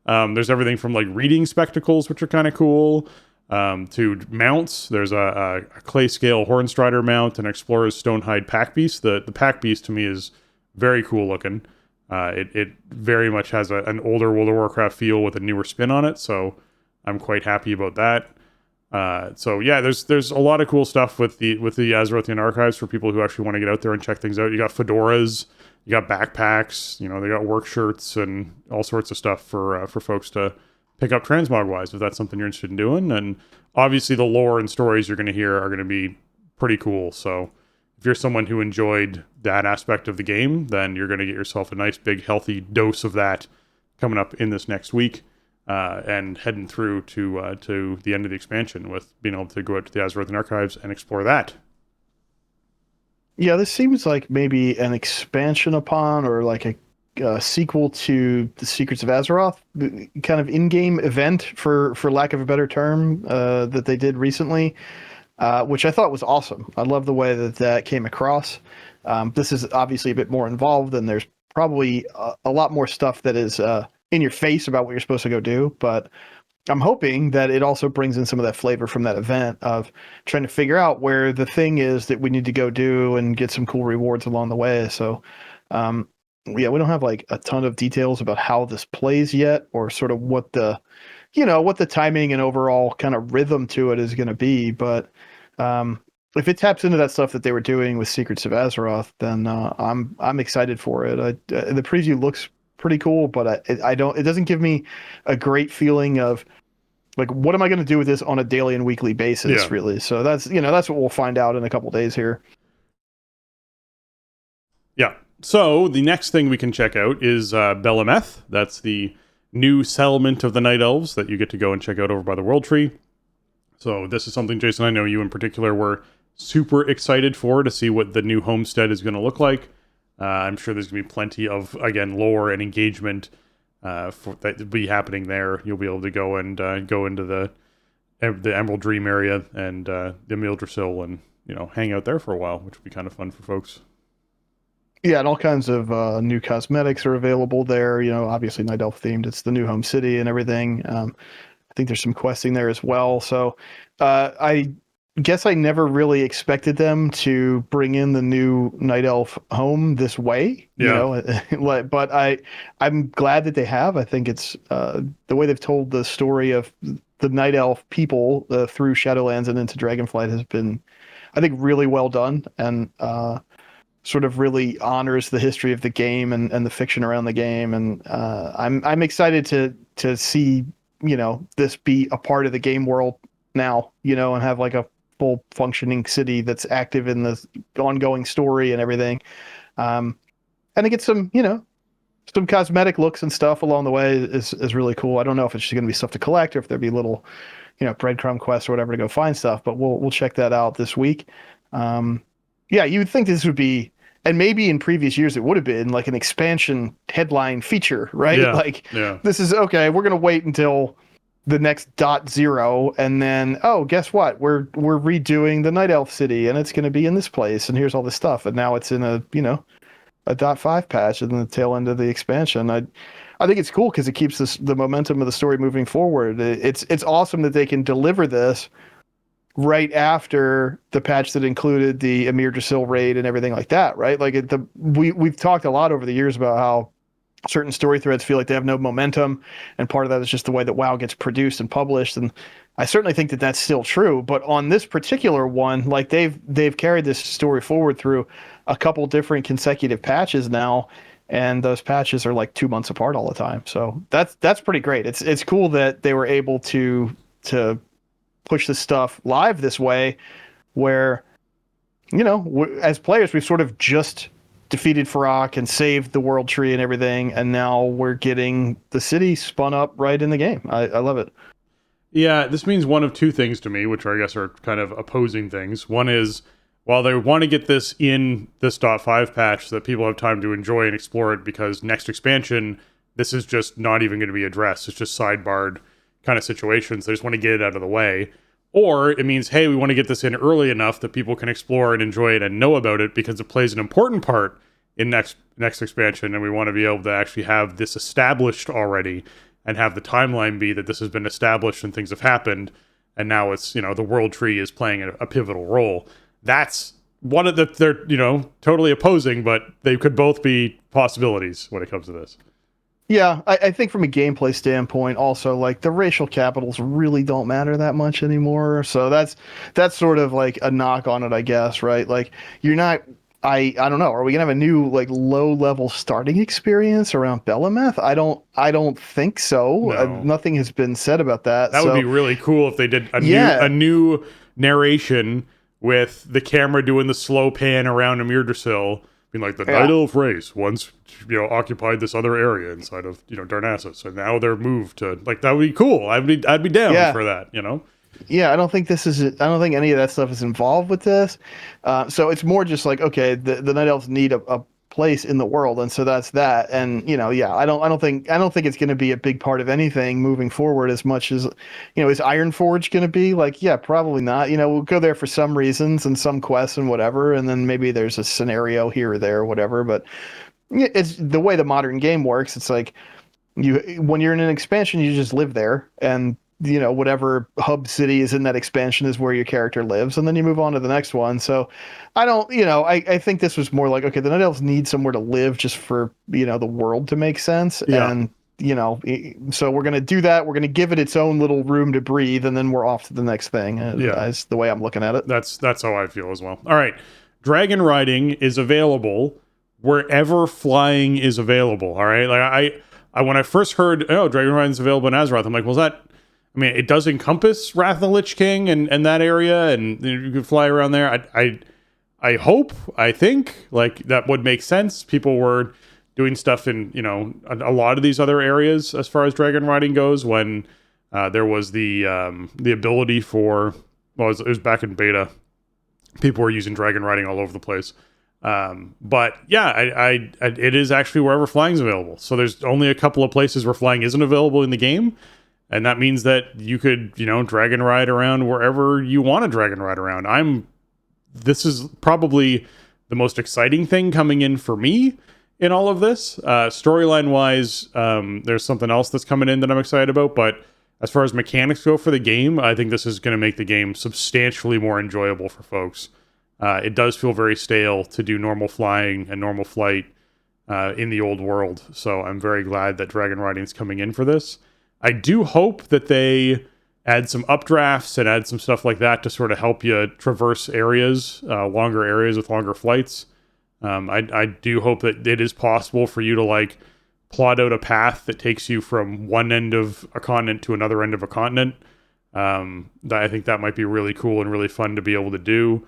There's everything from like reading spectacles, which are kind of cool, to mounts. There's a clay scale Hornstrider mount and Explorer's Stonehide Pack Beast. The Pack Beast to me is very cool looking. It very much has an older World of Warcraft feel with a newer spin on it, so I'm quite happy about that. There's a lot of cool stuff with the Azerothian Archives for people who actually want to get out there and check things out. You got fedoras, you got backpacks, they got work shirts and all sorts of stuff for folks to pick up transmog wise if that's something you're interested in doing. And obviously the lore and stories you're going to hear are going to be pretty cool. So if you're someone who enjoyed that aspect of the game, then you're going to get yourself a nice big healthy dose of that coming up in this next week. And heading through to the end of the expansion with being able to go out to the Azerothian Archives and explore that. Yeah, this seems like maybe an expansion upon or like a sequel to the Secrets of Azeroth, kind of in-game event, for lack of a better term, that they did recently, which I thought was awesome. I love the way that came across. This is obviously a bit more involved, and there's probably a lot more stuff that is in your face about what you're supposed to go do, but I'm hoping that it also brings in some of that flavor from that event of trying to figure out where the thing is that we need to go do and get some cool rewards along the way. So, we don't have like a ton of details about how this plays yet, or sort of what the timing and overall kind of rhythm to it is going to be. But if it taps into that stuff that they were doing with Secrets of Azeroth, then I'm excited for it. The preview looks pretty cool, but it doesn't give me a great feeling of like, what am I going to do with this on a daily and weekly basis, really? So that's what we'll find out in a couple days here. Yeah. So the next thing we can check out is Belemeth. That's the new settlement of the Night Elves that you get to go and check out over by the World Tree. So this is something, Jason, I know you in particular were super excited for, to see what the new homestead is going to look like. I'm sure there's going to be plenty of, again, lore and engagement for that will be happening there. You'll be able to go into the Emerald Dream area and the Yggdrasil and hang out there for a while, which would be kind of fun for folks. Yeah, and all kinds of new cosmetics are available there. Obviously Night Elf themed. It's the new home city and everything. I think there's some questing there as well. So I guess I never really expected them to bring in the new Night Elf home this way, but I'm glad that they have. I think it's the way they've told the story of the Night Elf people through Shadowlands and into Dragonflight has been, I think, really well done, and sort of really honors the history of the game and the fiction around the game. And I'm excited to see this be a part of the game world now, and have like a full functioning city that's active in the ongoing story and everything. And to get some cosmetic looks and stuff along the way is really cool. I don't know if it's just going to be stuff to collect or if there'd be little, breadcrumb quests or whatever to go find stuff, but we'll check that out this week. You would think this would be, and maybe in previous years it would have been like an expansion headline feature, right? This is okay. We're going to wait until the next .0, and then guess what? We're redoing the Night Elf city, and it's going to be in this place, and here's all this stuff, and now it's in a .5 patch and the tail end of the expansion. I think it's cool because it keeps the momentum of the story moving forward. It's awesome that they can deliver this right after the patch that included the Emir Drasil raid and everything like that, right? Like we've talked a lot over the years about how certain story threads feel like they have no momentum, and part of that is just the way that WoW gets produced and published, and I certainly think that that's still true. But on this particular one, like they've carried this story forward through a couple different consecutive patches now, and those patches are like 2 months apart all the time. So that's pretty great. It's cool that they were able to push this stuff live this way, where as players we've sort of just defeated Farak and saved the world tree and everything, and now we're getting the city spun up right in the game. I love it. Yeah, this means one of two things to me, which I guess are kind of opposing things. One is, while they want to get this in this .5 patch so that people have time to enjoy and explore it, because next expansion, this is just not even going to be addressed. It's just sidebarred kind of situations. They just want to get it out of the way. Or it means, hey, we want to get this in early enough that people can explore and enjoy it and know about it because it plays an important part in next expansion, and we want to be able to actually have this established already and have the timeline be that this has been established and things have happened, and now it's, the world tree is playing a pivotal role. That's one of they're, totally opposing, but they could both be possibilities when it comes to this. Yeah, I think from a gameplay standpoint, also, like, the racial capitals really don't matter that much anymore. So that's sort of like a knock on it, I guess, right? Like, you're not. I don't know. Are we gonna have a new, like, low level starting experience around Belemeth? I don't think so. No. Nothing has been said about that. That would be really cool if they did a new narration with the camera doing the slow pan around Amir Drasil, being like, the Night Elf race once occupied this other area inside of Darnassus, and now they're moved to, like, that would be cool. I'd be down for that. Yeah, I don't think any of that stuff is involved with this. So it's more just like, okay, the Night Elves need a place in the world, and so that's that. And I don't think it's going to be a big part of anything moving forward as much as, is Ironforge going to be like? Yeah, probably not. We'll go there for some reasons and some quests and whatever, and then maybe there's a scenario here or there or whatever. But it's the way the modern game works. It's like, when you're in an expansion, you just live there, and whatever hub city is in that expansion is where your character lives, and then you move on to the next one. So I don't, I think this was more like, okay, the Night Elves need somewhere to live just for, the world to make sense. Yeah. And, so we're going to do that. We're going to give it its own little room to breathe, and then we're off to the next thing. That's the way I'm looking at it. That's how I feel as well. All right. Dragon riding is available wherever flying is available. All right. Like I when I first heard, Dragon riding is available in Azeroth, I'm like, well, it does encompass Wrath of the Lich King and that area, and you can fly around there. I think, like, that would make sense. People were doing stuff in, a lot of these other areas as far as dragon riding goes when there was the ability for, it was back in beta. People were using dragon riding all over the place. But yeah, it is actually wherever flying is available. So there's only a couple of places where flying isn't available in the game. And that means that you could, dragon ride around wherever you want to dragon ride around. This is probably the most exciting thing coming in for me in all of this. Storyline-wise, there's something else that's coming in that I'm excited about. But as far as mechanics go for the game, I think this is going to make the game substantially more enjoyable for folks. It does feel very stale to do normal flying and normal flight in the old world. So I'm very glad that dragon riding is coming in for this. I do hope that they add some updrafts and add some stuff like that to sort of help you traverse areas, longer areas with longer flights. I do hope that it is possible for you to, like, plot out a path that takes you from one end of a continent to another end of a continent. I think that might be really cool and really fun to be able to do,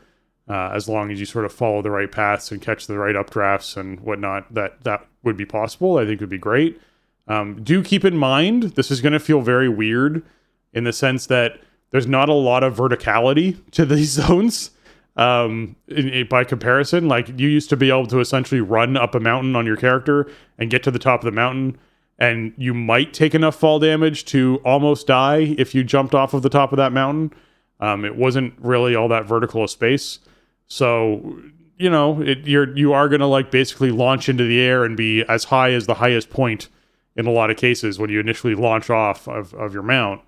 as long as you sort of follow the right paths and catch the right updrafts and whatnot. That would be possible. I think would be great. Do keep in mind, this is going to feel very weird in the sense that there's not a lot of verticality to these zones. By comparison, like, you used to be able to essentially run up a mountain on your character and get to the top of the mountain, and you might take enough fall damage to almost die if you jumped off of the top of that mountain. It wasn't really all that vertical a space. So, you are going to, like, basically launch into the air and be as high as the highest point in a lot of cases when you initially launch off of your mount,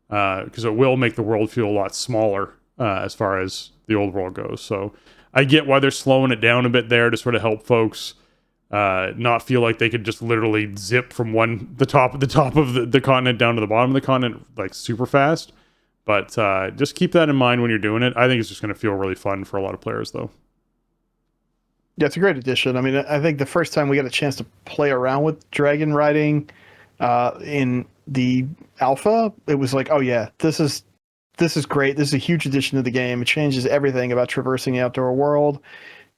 because it will make the world feel a lot smaller as far as the old world goes. So I get why they're slowing it down a bit there to sort of help folks not feel like they could just literally zip from the top of the continent down to the bottom of the continent, like, super fast. But just keep that in mind when you're doing it. I think it's just going to feel really fun for a lot of players, though. Yeah, it's a great addition. I mean, I think the first time we got a chance to play around with dragon riding in the alpha, it was like, oh yeah, this is great. This is a huge addition to the game. It changes everything about traversing the outdoor world,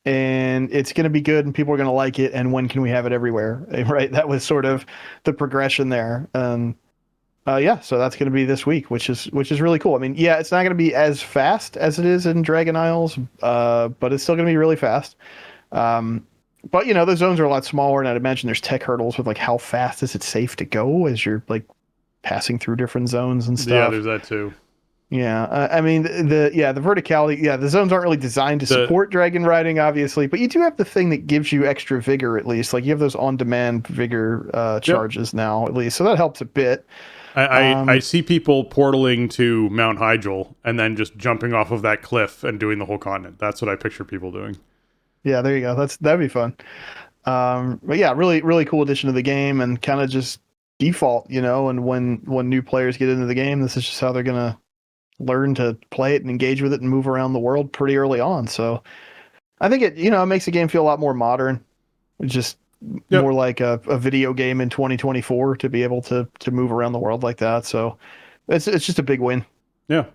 and it's going to be good, and people are going to like it. And when can we have it everywhere? Right? That was sort of the progression there. Yeah, so that's going to be this week, which is really cool. I mean, yeah, it's not going to be as fast as it is in Dragon Isles, but it's still going to be really fast. Um, but the zones are a lot smaller, and I'd imagine there's tech hurdles with like how fast is it safe to go as you're like passing through different zones and Yeah, stuff. there's that too. Yeah, I mean the verticality. Yeah, the zones aren't really designed to support dragon riding, obviously, but you do have the thing that gives you extra vigor at least. Like you have those on-demand vigor charges now at least, so that helps a bit. I see people portaling to Mount Hyjal and then just jumping off of that cliff and doing the whole continent. That's what I picture people doing. Yeah, there you go. That'd be fun. But yeah, really, really cool addition to the game, and kind of just default, and when new players get into the game, this is just how they're gonna learn to play it and engage with it and move around the world pretty early on. So I think it makes the game feel a lot more modern. It's just more like a video game in 2024 to be able to move around the world like that. So it's just a big win. Yeah.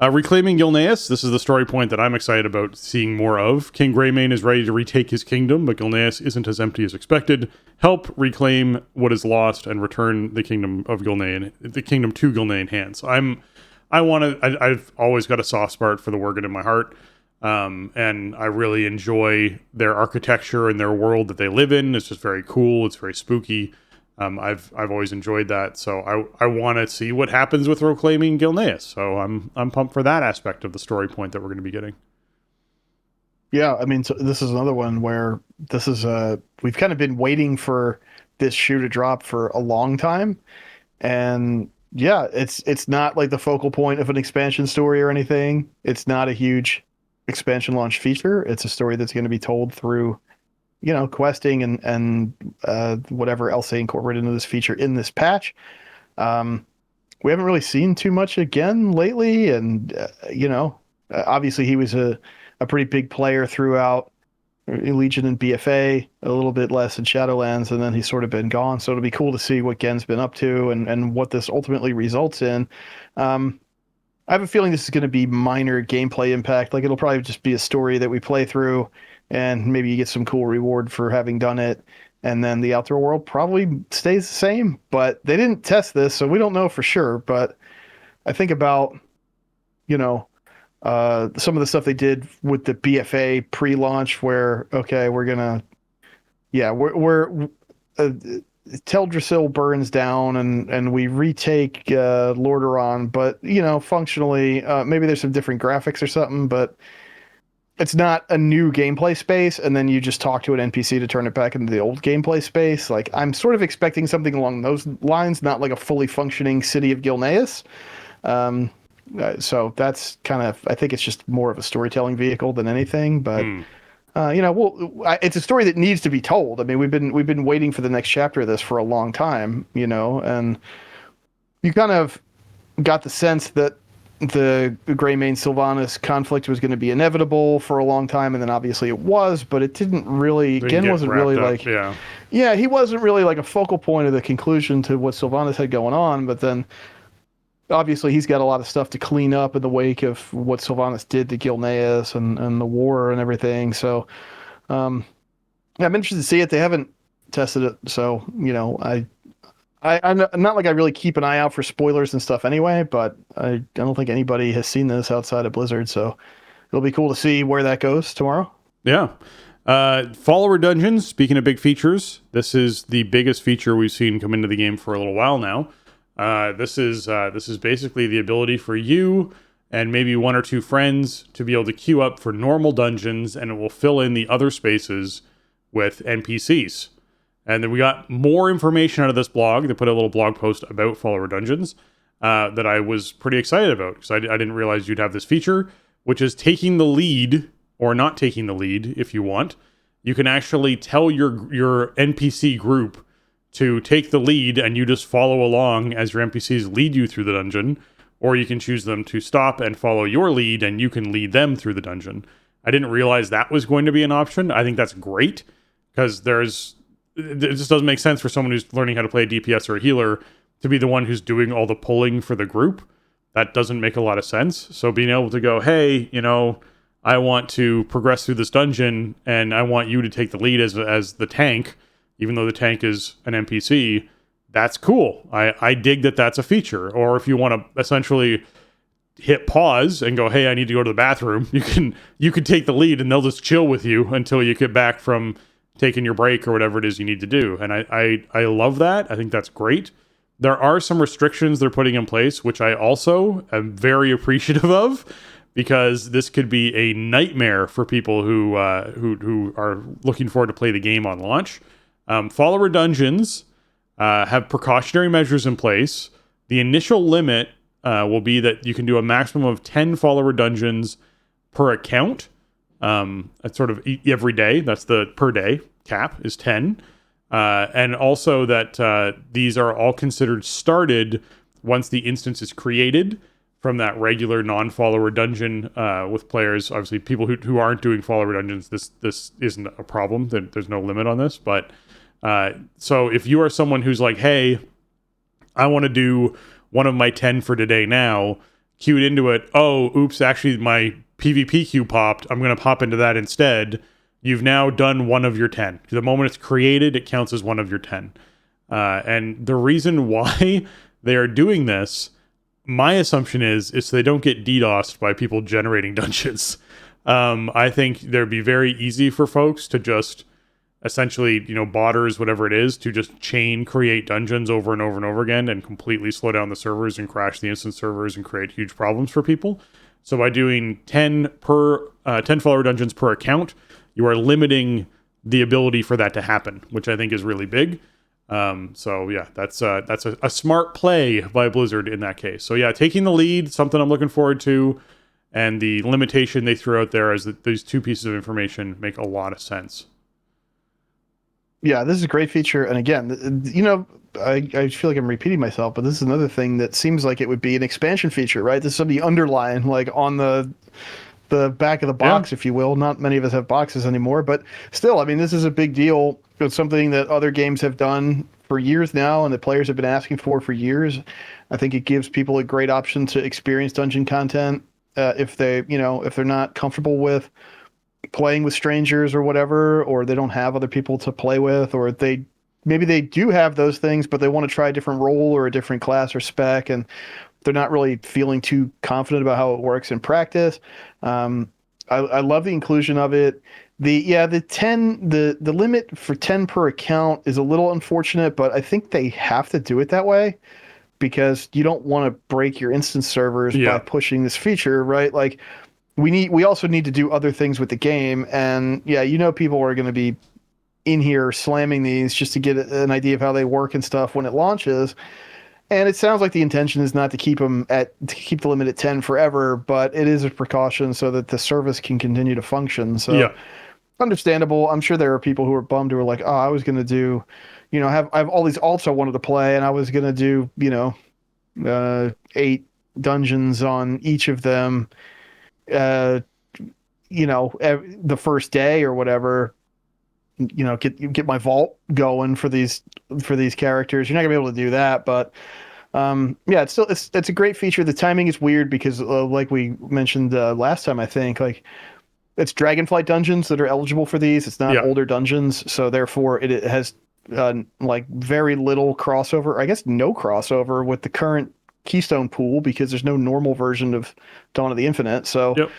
Reclaiming Gilneas, this is the story point that I'm excited about seeing more of. King Greymane is ready to retake his kingdom, but Gilneas isn't as empty as expected. Help reclaim what is lost and return the kingdom of Gilnean, the kingdom to Gilnean hands. I've always got a soft spot for the Worgen in my heart, and I really enjoy their architecture and their world that they live in. It's just very cool. It's very spooky. I've always enjoyed that, so I want to see what happens with reclaiming Gilneas. So I'm pumped for that aspect of the story point that we're going to be getting. Yeah, I mean, so this is another one where this is we've kind of been waiting for this shoe to drop for a long time, and yeah, it's not like the focal point of an expansion story or anything. It's not a huge expansion launch feature. It's a story that's going to be told through questing and whatever else they incorporate into this feature in this patch. We haven't really seen too much again lately, and obviously he was a pretty big player throughout Legion and BFA, a little bit less in Shadowlands, and then he's sort of been gone. So it'll be cool to see what Gen's been up to and what this ultimately results in. I have a feeling this is going to be minor gameplay impact. Like it'll probably just be a story that we play through, and maybe you get some cool reward for having done it. And then the outdoor world probably stays the same, but they didn't test this, so we don't know for sure. But I think about, some of the stuff they did with the BFA pre-launch where, okay, we're Teldrassil burns down and we retake Lordaeron, but functionally maybe there's some different graphics or something, but it's not a new gameplay space, and then you just talk to an NPC to turn it back into the old gameplay space. Like I'm sort of expecting something along those lines, not like a fully functioning city of Gilneas. So that's kind of, I think it's just more of a storytelling vehicle than anything, but it's a story that needs to be told. I mean, we've been waiting for the next chapter of this for a long time, and you kind of got the sense that the Greymane Sylvanas conflict was going to be inevitable for a long time, and then obviously it was, but it didn't really. Gen wasn't really like, he wasn't really like a focal point of the conclusion to what Sylvanas had going on. But then, obviously, he's got a lot of stuff to clean up in the wake of what Sylvanas did to Gilneas and the war and everything. So, I'm interested to see it. They haven't tested it, so I'm not like I really keep an eye out for spoilers and stuff anyway, but I don't think anybody has seen this outside of Blizzard, so it'll be cool to see where that goes tomorrow. Yeah. Follower dungeons, speaking of big features, this is the biggest feature we've seen come into the game for a little while now. This is basically the ability for you and maybe one or two friends to be able to queue up for normal dungeons, and it will fill in the other spaces with NPCs. And then we got more information out of this blog. They put a little blog post about follower dungeons that I was pretty excited about, because I didn't realize you'd have this feature, which is taking the lead, or not taking the lead if you want. You can actually tell your NPC group to take the lead, and you just follow along as your NPCs lead you through the dungeon, or you can choose them to stop and follow your lead, and you can lead them through the dungeon. I didn't realize that was going to be an option. I think that's great because it just doesn't make sense for someone who's learning how to play a DPS or a healer to be the one who's doing all the pulling for the group. That doesn't make a lot of sense. So being able to go, hey, I want to progress through this dungeon and I want you to take the lead as the tank, even though the tank is an NPC, that's cool. I dig that that's a feature. Or if you want to essentially hit pause and go, hey, I need to go to the bathroom, you can take the lead and they'll just chill with you until you get back from taking your break or whatever it is you need to do. And I love that. I think that's great. There are some restrictions they're putting in place, which I also am very appreciative of, because this could be a nightmare for people who are looking forward to play the game on launch. Follower dungeons have precautionary measures in place. The initial limit will be that you can do a maximum of 10 follower dungeons per account. That's sort of every day. That's the per day cap is 10. And also that these are all considered started once the instance is created from that regular non-follower dungeon with players. Obviously, people who aren't doing follower dungeons, this isn't a problem. There's no limit on this. But so if you are someone who's like, hey, I want to do one of my 10 for today now, queued into it. Oh, oops, actually my PvP queue popped. I'm going to pop into that instead. You've now done one of your 10. The moment it's created, it counts as one of your 10. And the reason why they are doing this, my assumption is so they don't get DDoSed by people generating dungeons. I think there'd be very easy for folks to just essentially, botters, whatever it is, to just chain create dungeons over and over and over again and completely slow down the servers and crash the instance servers and create huge problems for people. So by doing 10 follower dungeons per account, you are limiting the ability for that to happen, which I think is really big. So yeah, that's a smart play by Blizzard in that case. So yeah, taking the lead, something I'm looking forward to, and the limitation they threw out there is that these two pieces of information make a lot of sense. Yeah, this is a great feature. And again, I feel like I'm repeating myself, but this is another thing that seems like it would be an expansion feature, right? This is something underlying, like on the back of the box, if you will. Not many of us have boxes anymore, but still, I mean, this is a big deal. It's something that other games have done for years now, and the players have been asking for years. I think it gives people a great option to experience dungeon content if they're not comfortable with playing with strangers or whatever, or they don't have other people to play with, or maybe they do have those things, but they want to try a different role or a different class or spec, and they're not really feeling too confident about how it works in practice. I love the inclusion of it. The limit for 10 per account is a little unfortunate, but I think they have to do it that way because you don't want to break your instance servers by pushing this feature, right? Like we also need to do other things with the game, and people are going to be in here slamming these just to get an idea of how they work and stuff when it launches. And it sounds like the intention is not to keep the limit at 10 forever, but it is a precaution so that the service can continue to function. So understandable. I'm sure there are people who are bummed who are like, oh, I was going to do, I have all these alts I wanted to play, and I was going to do, 8 dungeons on each of them, the first day or whatever. Get my vault going for these characters. You're not gonna be able to do that, but it's a great feature. The timing is weird because like we mentioned last time, I think like it's Dragonflight dungeons that are eligible for these. It's not older dungeons, so therefore it has like very little crossover. I guess no crossover with the current Keystone pool because there's no normal version of Dawn of the Infinite. So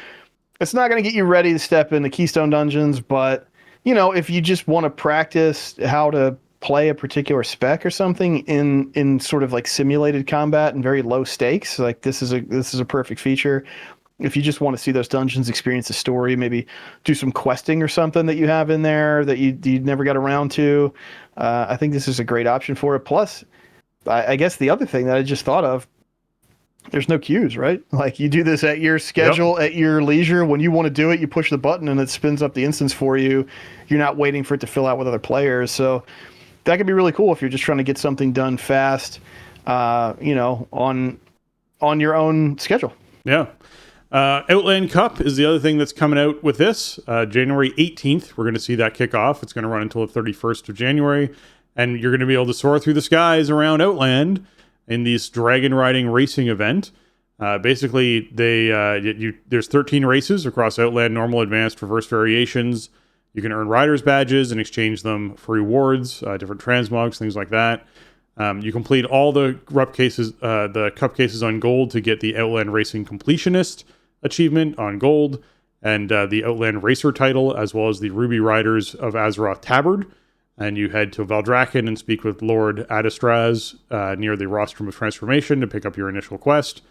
it's not going to get you ready to step into Keystone dungeons, but if you just want to practice how to play a particular spec or something in sort of like simulated combat and very low stakes, like this is a perfect feature. If you just want to see those dungeons, experience the story, maybe do some questing or something that you have in there that you never got around to, I think this is a great option for it. Plus, I guess the other thing that I just thought of, there's no queues, right? Like you do this at your schedule, at your leisure. When you want to do it, you push the button and it spins up the instance for you. You're not waiting for it to fill out with other players. So that could be really cool if you're just trying to get something done fast, on your own schedule. Yeah. Outland Cup is the other thing that's coming out with this. January 18th, we're going to see that kick off. It's going to run until the 31st of January. And you're going to be able to soar through the skies around Outland in this dragon riding racing event. Basically, there's 13 races across Outland, normal, advanced, reverse variations. You can earn rider's badges and exchange them for rewards, different transmogs, things like that. You complete all the cup cases on gold to get the Outland Racing Completionist achievement on gold, and the Outland Racer title, as well as the Ruby Riders of Azeroth Tabard. And you head to Valdrakken and speak with Lord Adastraz near the Rostrum of Transformation to pick up your initial quest.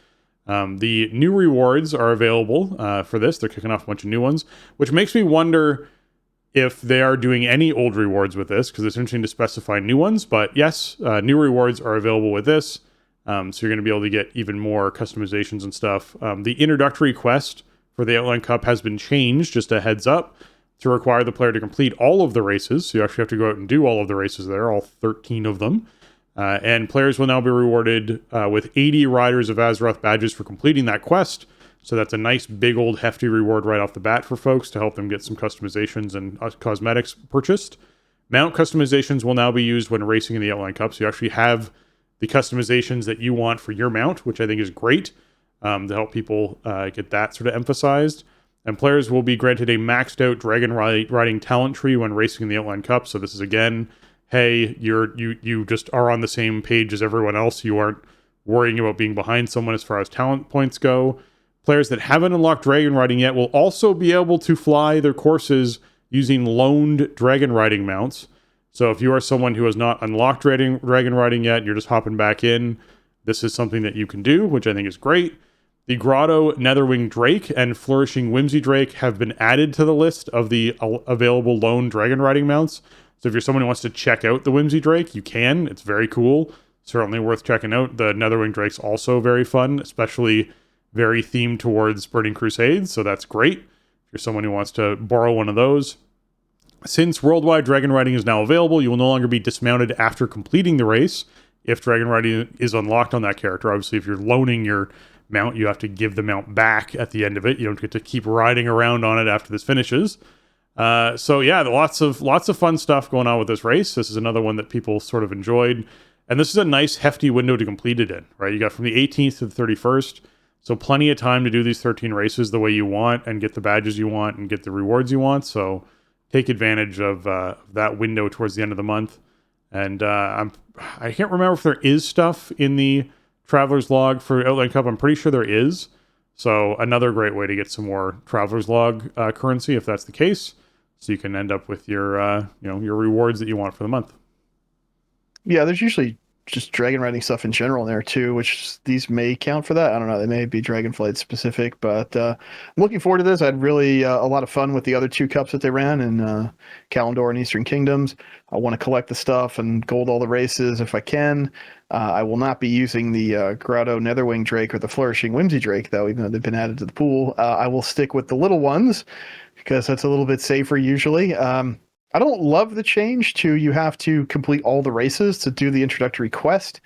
The new rewards are available for this. They're kicking off a bunch of new ones, which makes me wonder if they are doing any old rewards with this, because it's interesting to specify new ones. But yes, new rewards are available with this. So you're going to be able to get even more customizations and stuff. The introductory quest for the Outland Cup has been changed, just a heads up, to require the player to complete all of the races. So you actually have to go out and do all of the races there, all 13 of them. And players will now be rewarded with 80 Riders of Azeroth badges for completing that quest. So that's a nice, big, old, hefty reward right off the bat for folks to help them get some customizations and cosmetics purchased. Mount customizations will now be used when racing in the Outland Cup. So you actually have the customizations that you want for your mount, which I think is great to help people get that sort of emphasized. And players will be granted a maxed out dragon riding talent tree when racing in the Outland Cup. So this is, again, hey, you just are on the same page as everyone else. You aren't worrying about being behind someone as far as talent points go. Players that haven't unlocked dragon riding yet will also be able to fly their courses using loaned dragon riding mounts. So if you are someone who has not unlocked dragon riding yet, you're just hopping back in, this is something that you can do, which I think is great. The Grotto Netherwing Drake and Flourishing Whimsy Drake have been added to the list of the available loaned dragon riding mounts. So if you're someone who wants to check out the Whimsy Drake, you can. It's very cool. Certainly worth checking out. The Netherwing Drake's also very fun, especially very themed towards Burning Crusades, so that's great if you're someone who wants to borrow one of those. Since worldwide dragon riding is now available, you will no longer be dismounted after completing the race if dragon riding is unlocked on that character. Obviously, if you're loaning your mount, you have to give the mount back at the end of it. You don't get to keep riding around on it after this finishes. So yeah, lots of fun stuff going on with this race. This is another one that people sort of enjoyed, and this is a nice hefty window to complete it in, right? You got from the 18th to the 31st. So plenty of time to do these 13 races the way you want and get the badges you want and get the rewards you want. So take advantage of that window towards the end of the month. And I can't remember if there is stuff in the Traveler's Log for Outland Cup. I'm pretty sure there is. So another great way to get some more Traveler's Log currency if that's the case. So you can end up with your your rewards that you want for the month. Yeah, there's usually just dragon riding stuff in general in there too, which these may count for that. I don't know. They may be Dragonflight specific, but I'm looking forward to this. I had really a lot of fun with the other two cups that they ran in Kalimdor and Eastern Kingdoms. I want to collect the stuff and gold all the races if I can. I will not be using the Grotto Netherwing Drake or the Flourishing Whimsy Drake, though, even though they've been added to the pool. I will stick with the little ones because that's a little bit safer usually. I don't love the change to you have to complete all the races to do the introductory quest.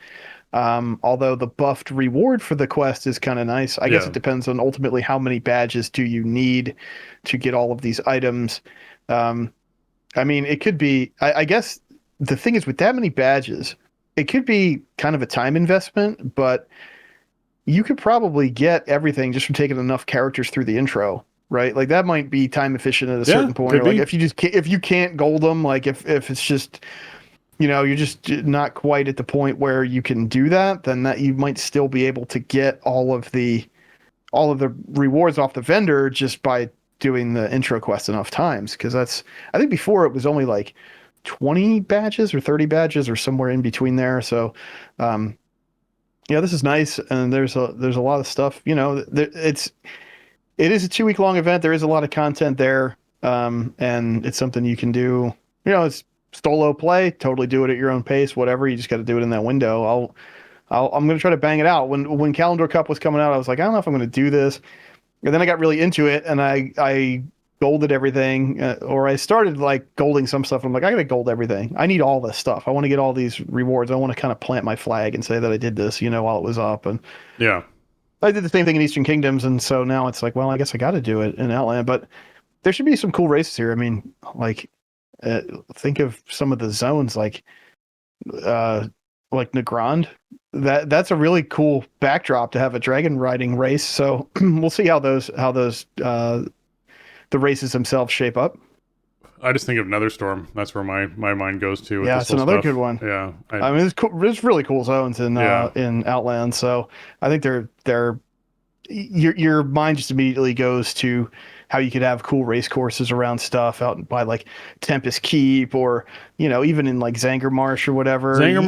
Although the buffed reward for the quest is kind of nice. I guess it depends on ultimately how many badges do you need to get all of these items. I mean, it could be, I guess the thing is with that many badges, it could be kind of a time investment, but you could probably get everything just from taking enough characters through the intro. Right, like that might be time efficient at a certain point. Or like if you can't gold them, like if it's just you're just not quite at the point where you can do that, then that you might still be able to get all of the rewards off the vendor just by doing the intro quest enough times. Because I think before it was only like 20 badges or 30 badges or somewhere in between there. So this is nice, and there's a lot of stuff. It is a 2-week long event. There is a lot of content there, and it's something you can do. It's solo play. Totally do it at your own pace. Whatever. You just got to do it in that window. I'm going to try to bang it out. When Kalimdor Cup was coming out, I was like, I don't know if I'm going to do this. And then I got really into it, and I golded everything, or I started like golding some stuff. I'm like, I got to gold everything. I need all this stuff. I want to get all these rewards. I want to kind of plant my flag and say that I did this, while it was up. And yeah. I did the same thing in Eastern Kingdoms, and so now it's like, well, I guess I got to do it in Outland. But there should be some cool races here. I mean, like, think of some of the zones, like Nagrand. That's a really cool backdrop to have a dragon riding race. So we'll see how those the races themselves shape up. I just think of Netherstorm. That's where my mind goes to. With Yeah, this it's another stuff. good one. Yeah, I mean, it's cool. There's really cool zones in Outland. So I think they're your mind just immediately goes to how you could have cool race courses around stuff out by like Tempest Keep, or even in like Zanger Marsh or whatever. Zanger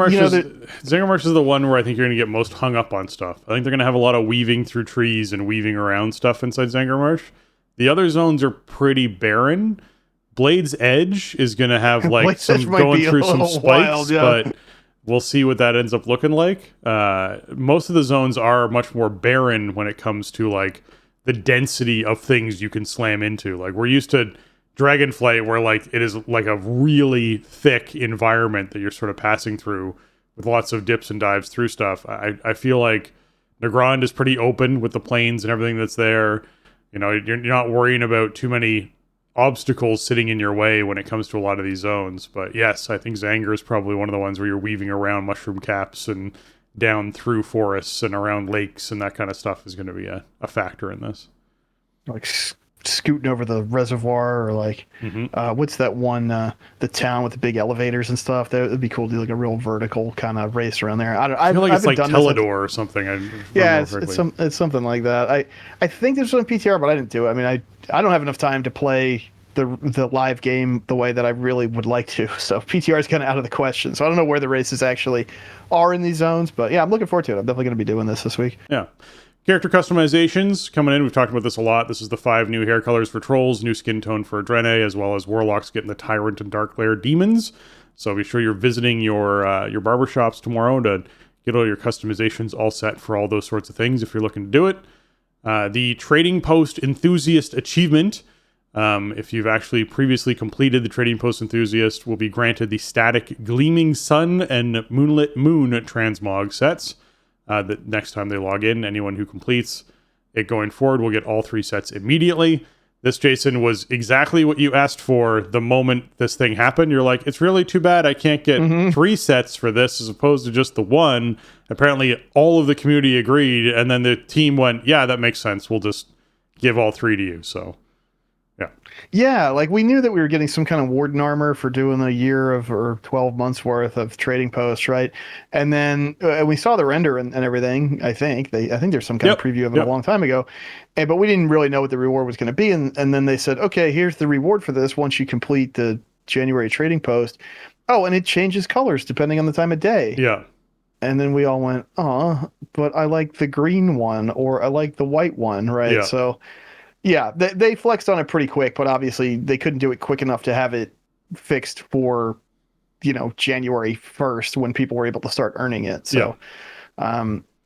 Marsh is the one where I think you're going to get most hung up on stuff. I think they're going to have a lot of weaving through trees and weaving around stuff inside Zanger Marsh. The other zones are pretty barren. Blade's Edge is going to have like some going through some spikes, wild, yeah. But we'll see what that ends up looking like. Most of the zones are much more barren when it comes to like the density of things you can slam into. Like we're used to Dragonflight, where like it is like a really thick environment that you're sort of passing through with lots of dips and dives through stuff. I feel like Nagrand is pretty open with the plains and everything that's there. You're not worrying about too many obstacles sitting in your way when it comes to a lot of these zones. But yes, I think Zanger is probably one of the ones where you're weaving around mushroom caps and down through forests and around lakes, and that kind of stuff is going to be a factor in this. Like scooting over the reservoir, or like what's that one, the town with the big elevators and stuff. That would be cool to do like a real vertical kind of race around there. I feel like it's like Teledor or something. It's something like that. I think there's some PTR, but I didn't do it. I mean, I don't have enough time to play the live game the way that I really would like to. So PTR is kind of out of the question. So I don't know where the races actually are in these zones, but yeah, I'm looking forward to it. I'm definitely going to be doing this week. Yeah. Character customizations coming in. We've talked about this a lot. This is the 5 new hair colors for trolls, new skin tone for Adrene, as well as warlocks getting the Tyrant and Dark Lair demons. So be sure you're visiting your barbershops tomorrow to get all your customizations all set for all those sorts of things if you're looking to do it. The Trading Post Enthusiast achievement, if you've actually previously completed the Trading Post Enthusiast, will be granted the static Gleaming Sun and Moonlit Moon transmog sets. The next time they log in, anyone who completes it going forward will get all 3 sets immediately. This, Jason, was exactly what you asked for the moment this thing happened. You're like, it's really too bad I can't get 3 sets for this as opposed to just the 1. Apparently, all of the community agreed, and then the team went, yeah, that makes sense. We'll just give all 3 to you. So, yeah. Yeah, like we knew that we were getting some kind of Warden armor for doing a year of or 12 months worth of trading posts, right? And then we saw the render and everything. I think there's some kind of preview of it a long time ago, but we didn't really know what the reward was going to be. And then they said, okay, here's the reward for this once you complete the January trading post. Oh, and it changes colors depending on the time of day. Yeah. And then we all went, oh, but I like the green one, or I like the white one, right? Yeah. So. Yeah, they flexed on it pretty quick, but obviously they couldn't do it quick enough to have it fixed for, January 1st when people were able to start earning it. So,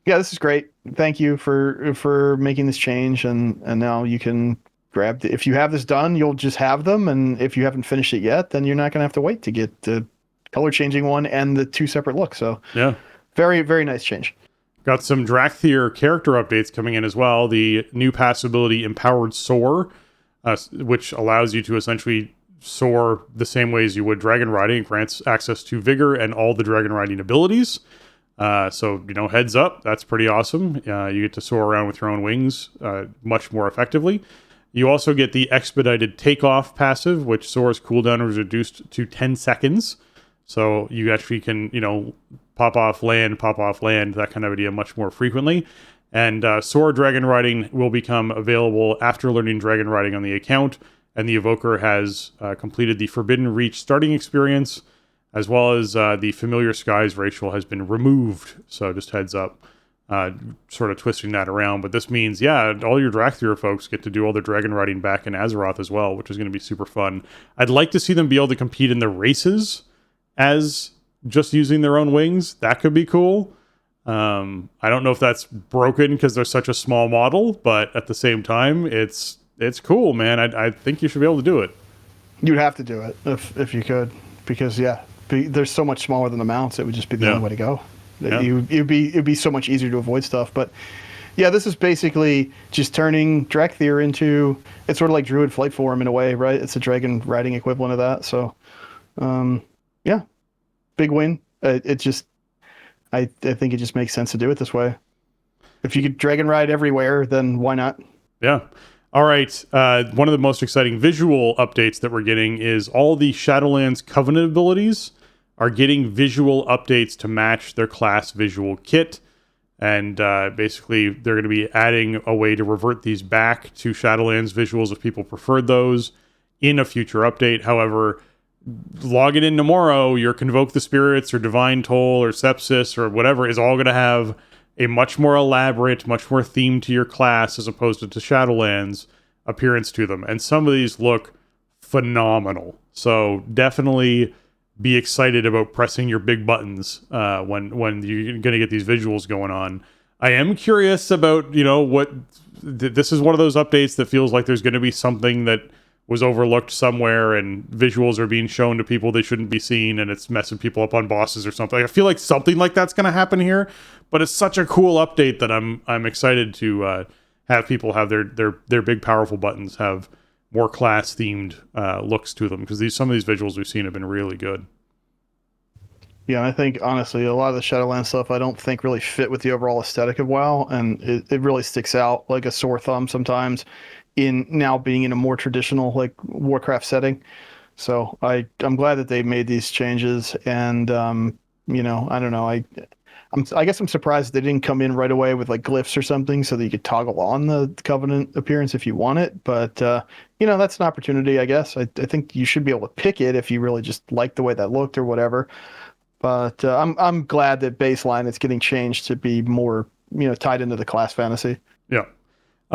this is great. Thank you for making this change, and now you can grab if you have this done, you'll just have them, and if you haven't finished it yet, then you're not going to have to wait to get the color changing one and the 2 separate looks. So, yeah, very, very nice change. Got some Drakthir character updates coming in as well. The new pass ability, Empowered Soar, which allows you to essentially soar the same way as you would dragon riding. It grants access to vigor and all the dragon riding abilities. So, heads up, that's pretty awesome. You get to soar around with your own wings much more effectively. You also get the Expedited Takeoff passive, which soars cooldown is reduced to 10 seconds. So you actually can, pop off land, that kind of idea much more frequently. And Soar Dragon Riding will become available after learning Dragon Riding on the account. And the Evoker has completed the Forbidden Reach starting experience, as well as the Familiar Skies racial has been removed. So just heads up, sort of twisting that around. But this means, all your Drakthir folks get to do all their Dragon Riding back in Azeroth as well, which is going to be super fun. I'd like to see them be able to compete in the races as just using their own wings. That could be cool. I don't know if that's broken because they're such a small model, but at the same time, it's cool, man. I think you should be able to do it. You'd have to do it if you could, because they're so much smaller than the mounts. It would just be the only way to go. It'd be so much easier to avoid stuff. But Yeah, this is basically just turning Drakthir into, it's sort of like Druid Flight Form in a way, right? It's a dragon riding equivalent of that. So, yeah, big win. It just, I think it just makes sense to do it this way. If you could dragon ride everywhere, then why not? Yeah. All right. One of the most exciting visual updates that we're getting is all the Shadowlands Covenant abilities are getting visual updates to match their class visual kit. And basically, they're going to be adding a way to revert these back to Shadowlands visuals if people preferred those in a future update. However, log it in tomorrow, your Convoke the Spirits or Divine Toll or Sepsis or whatever is all going to have a much more elaborate, much more themed to your class as opposed to Shadowlands appearance to them. And some of these look phenomenal. So definitely be excited about pressing your big buttons when you're going to get these visuals going on. I am curious about, what this is one of those updates that feels like there's going to be something that was overlooked somewhere and visuals are being shown to people they shouldn't be seen and it's messing people up on bosses or something. I feel like something like that's going to happen here, but it's such a cool update that I'm excited to have people have their big powerful buttons have more class themed looks to them, because some of these visuals we've seen have been really good. Yeah, and I think honestly, a lot of the Shadowlands stuff I don't think really fit with the overall aesthetic of WoW, and it really sticks out like a sore thumb sometimes in now being in a more traditional like Warcraft setting. So I'm glad that they made these changes, and I don't know, I guess I'm surprised they didn't come in right away with like glyphs or something so that you could toggle on the Covenant appearance if you want it. But that's an opportunity, I guess. I think you should be able to pick it if you really just like the way that looked or whatever. But I'm glad that baseline is getting changed to be more tied into the class fantasy. Yeah.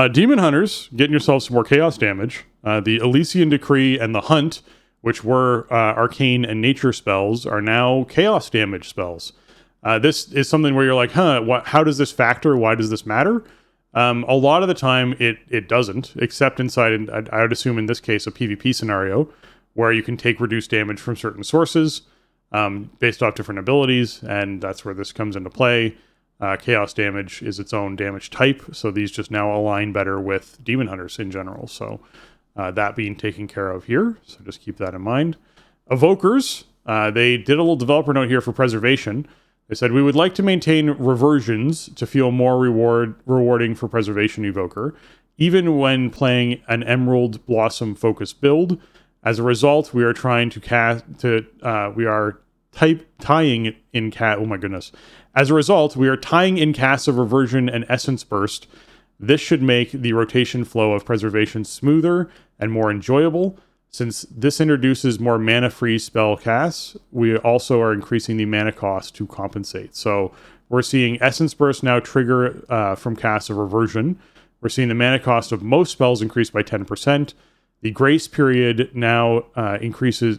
Demon Hunters, getting yourself some more chaos damage. The Elysian Decree and the Hunt, which were arcane and nature spells, are now chaos damage spells. This is something where you're like, how does this factor? Why does this matter? A lot of the time it doesn't, except inside, I would assume in this case, a PvP scenario where you can take reduced damage from certain sources based off different abilities, and that's where this comes into play. Chaos damage is its own damage type, so these just now align better with Demon Hunters in general. So that being taken care of here, so just keep that in mind. Evokers, they did a little developer note here for preservation. They said, we would like to maintain reversions to feel more rewarding for Preservation Evoker, even when playing an Emerald Blossom focused build. As a result, we are trying to tying in cat. Oh my goodness. As a result, we are tying in casts of Reversion and Essence Burst. This should make the rotation flow of Preservation smoother and more enjoyable. Since this introduces more mana-free spell casts, we also are increasing the mana cost to compensate. So we're seeing Essence Burst now trigger from casts of Reversion. We're seeing the mana cost of most spells increase by 10%. The grace period now increases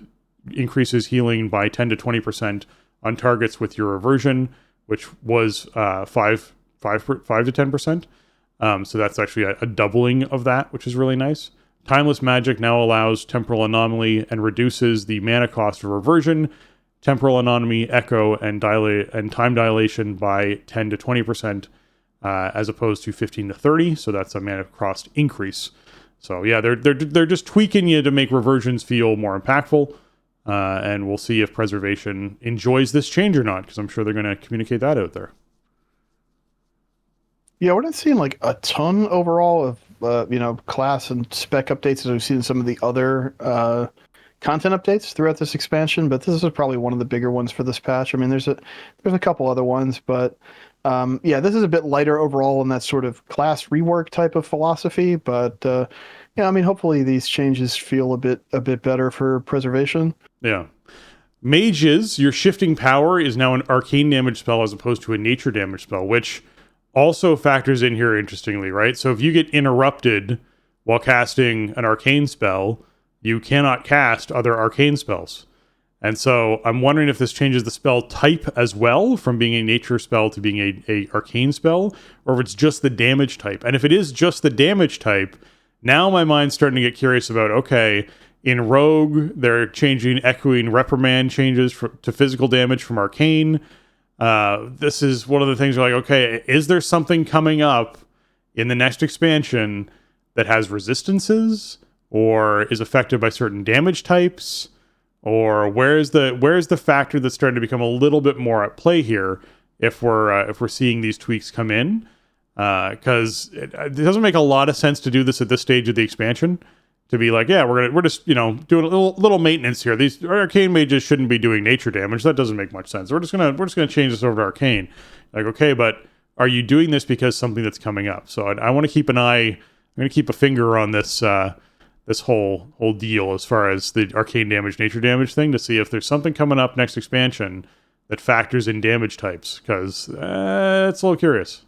healing by 10 to 20% on targets with your Reversion, which was 5 to 10%. So that's actually a doubling of that, which is really nice. Timeless Magic now allows Temporal Anomaly and reduces the mana cost of Reversion, Temporal Anomaly, Echo, and Time Dilation by 10 to 20%, as opposed to 15 to 30. So that's a mana cost increase. So yeah, they're just tweaking you to make Reversions feel more impactful. And we'll see if Preservation enjoys this change or not, because I'm sure they're going to communicate that out there. Yeah, we're not seeing like a ton overall of class and spec updates as we've seen in some of the other content updates throughout this expansion, but this is probably one of the bigger ones for this patch. I mean, there's a couple other ones, but this is a bit lighter overall in that sort of class rework type of philosophy. But hopefully these changes feel a bit better for Preservation. Yeah. Mages, your shifting power is now an arcane damage spell as opposed to a nature damage spell, which also factors in here interestingly, right? So if you get interrupted while casting an arcane spell, you cannot cast other arcane spells. And so I'm wondering if this changes the spell type as well, from being a nature spell to being a arcane spell, or if it's just the damage type. And if it is just the damage type, now my mind's starting to get curious about, okay, in Rogue, they're changing Echoing Reprimand changes to physical damage from arcane. This is one of the things you're like, okay, is there something coming up in the next expansion that has resistances or is affected by certain damage types? Or where's the factor that's starting to become a little bit more at play here if we're seeing these tweaks come in? Because it doesn't make a lot of sense to do this at this stage of the expansion. To be like, yeah, we're just doing a little maintenance here. These arcane mages shouldn't be doing nature damage. That doesn't make much sense. We're just gonna change this over to arcane. Like, okay, but are you doing this because something that's coming up? So I want to keep an eye. I'm going to keep a finger on this this whole deal as far as the arcane damage, nature damage thing, to see if there's something coming up next expansion that factors in damage types. Because it's a little curious.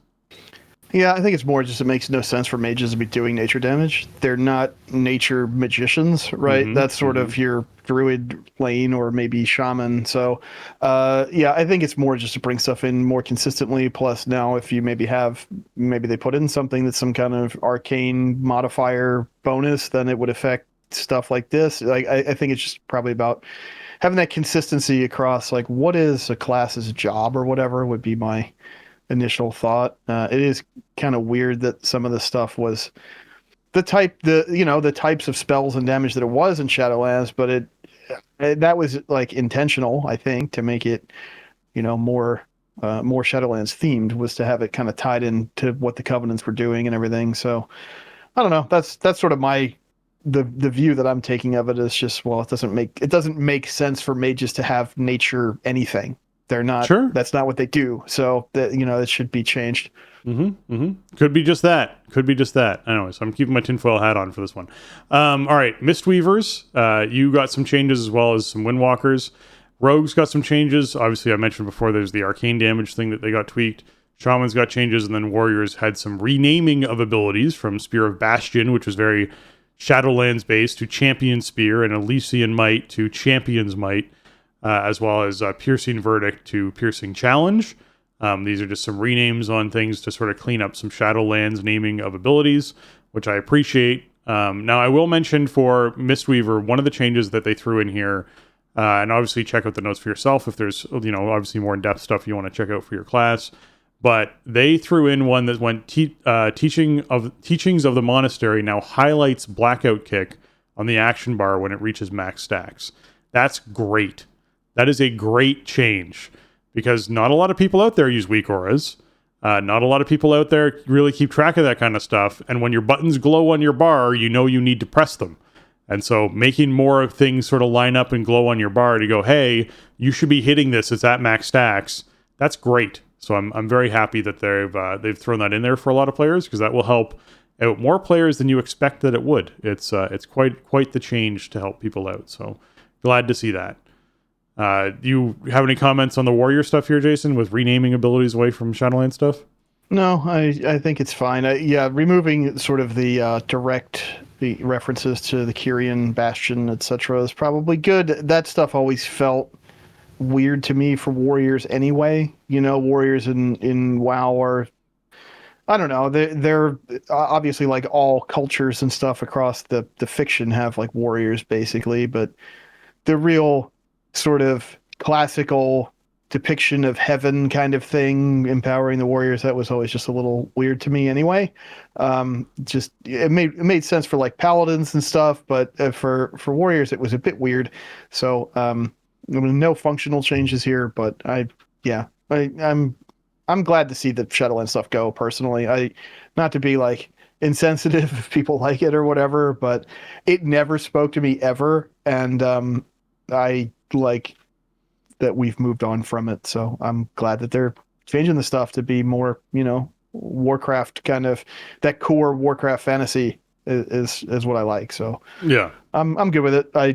Yeah, I think it's more just it makes no sense for mages to be doing nature damage. They're not nature magicians, right? That's sort of your druid lane or maybe shaman. So, yeah, I think it's more just to bring stuff in more consistently. Plus, now if you maybe they put in something that's some kind of arcane modifier bonus, then it would affect stuff like this. Like, I think it's just probably about having that consistency across, like, what is a class's job or whatever would be my initial thought. It is kind of weird that some of the stuff was the types of spells and damage that it was in Shadowlands, but that was like intentional, I think, to make it more Shadowlands themed, was to have it kind of tied into what the Covenants were doing and everything. So I don't know. That's sort of the view that I'm taking of it is just, well, it doesn't make sense for mages to have nature anything. They're not. Sure. That's not what they do. So that it should be changed. Could be just that. Anyway, so I'm keeping my tinfoil hat on for this one. All right, Mistweavers. You got some changes as well as some Windwalkers. Rogues got some changes. Obviously, I mentioned before there's the arcane damage thing that they got tweaked. Shamans got changes, and then Warriors had some renaming of abilities from Spear of Bastion, which was very Shadowlands based, to Champion Spear, and Elysian Might to Champion's Might. As well as Piercing Verdict to Piercing Challenge. These are just some renames on things to sort of clean up some Shadowlands naming of abilities, which I appreciate. Now, I will mention for Mistweaver, one of the changes that they threw in here, and obviously check out the notes for yourself if there's, obviously more in-depth stuff you want to check out for your class. But they threw in one that went Teachings of the Monastery now highlights Blackout Kick on the action bar when it reaches max stacks. That's great. That is a great change, because not a lot of people out there use weak auras. Not a lot of people out there really keep track of that kind of stuff. And when your buttons glow on your bar, you need to press them. And so making more of things sort of line up and glow on your bar to go, hey, you should be hitting this. It's at max stacks. That's great. So I'm very happy that they've thrown that in there for a lot of players, because that will help out more players than you expect that it would. It's quite the change to help people out. So glad to see that. You have any comments on the warrior stuff here, Jason, with renaming abilities away from Shadowlands stuff? No, I think it's fine. Removing sort of the references to the Kyrian Bastion, etc., is probably good. That stuff always felt weird to me for warriors anyway. Warriors in WoW are, I don't know, they're obviously, like all cultures and stuff across the fiction have like warriors basically, but the real sort of classical depiction of heaven kind of thing, empowering the warriors, that was always just a little weird to me anyway. It made sense for like paladins and stuff, but for warriors it was a bit weird. So no functional changes here, but I'm glad to see the Shadowlands stuff go personally. Not to be like insensitive if people like it or whatever, but it never spoke to me ever, and I like that we've moved on from it. So I'm glad that they're changing the stuff to be more, Warcraft kind of, that core Warcraft fantasy is what I like. So yeah, I'm good with it. I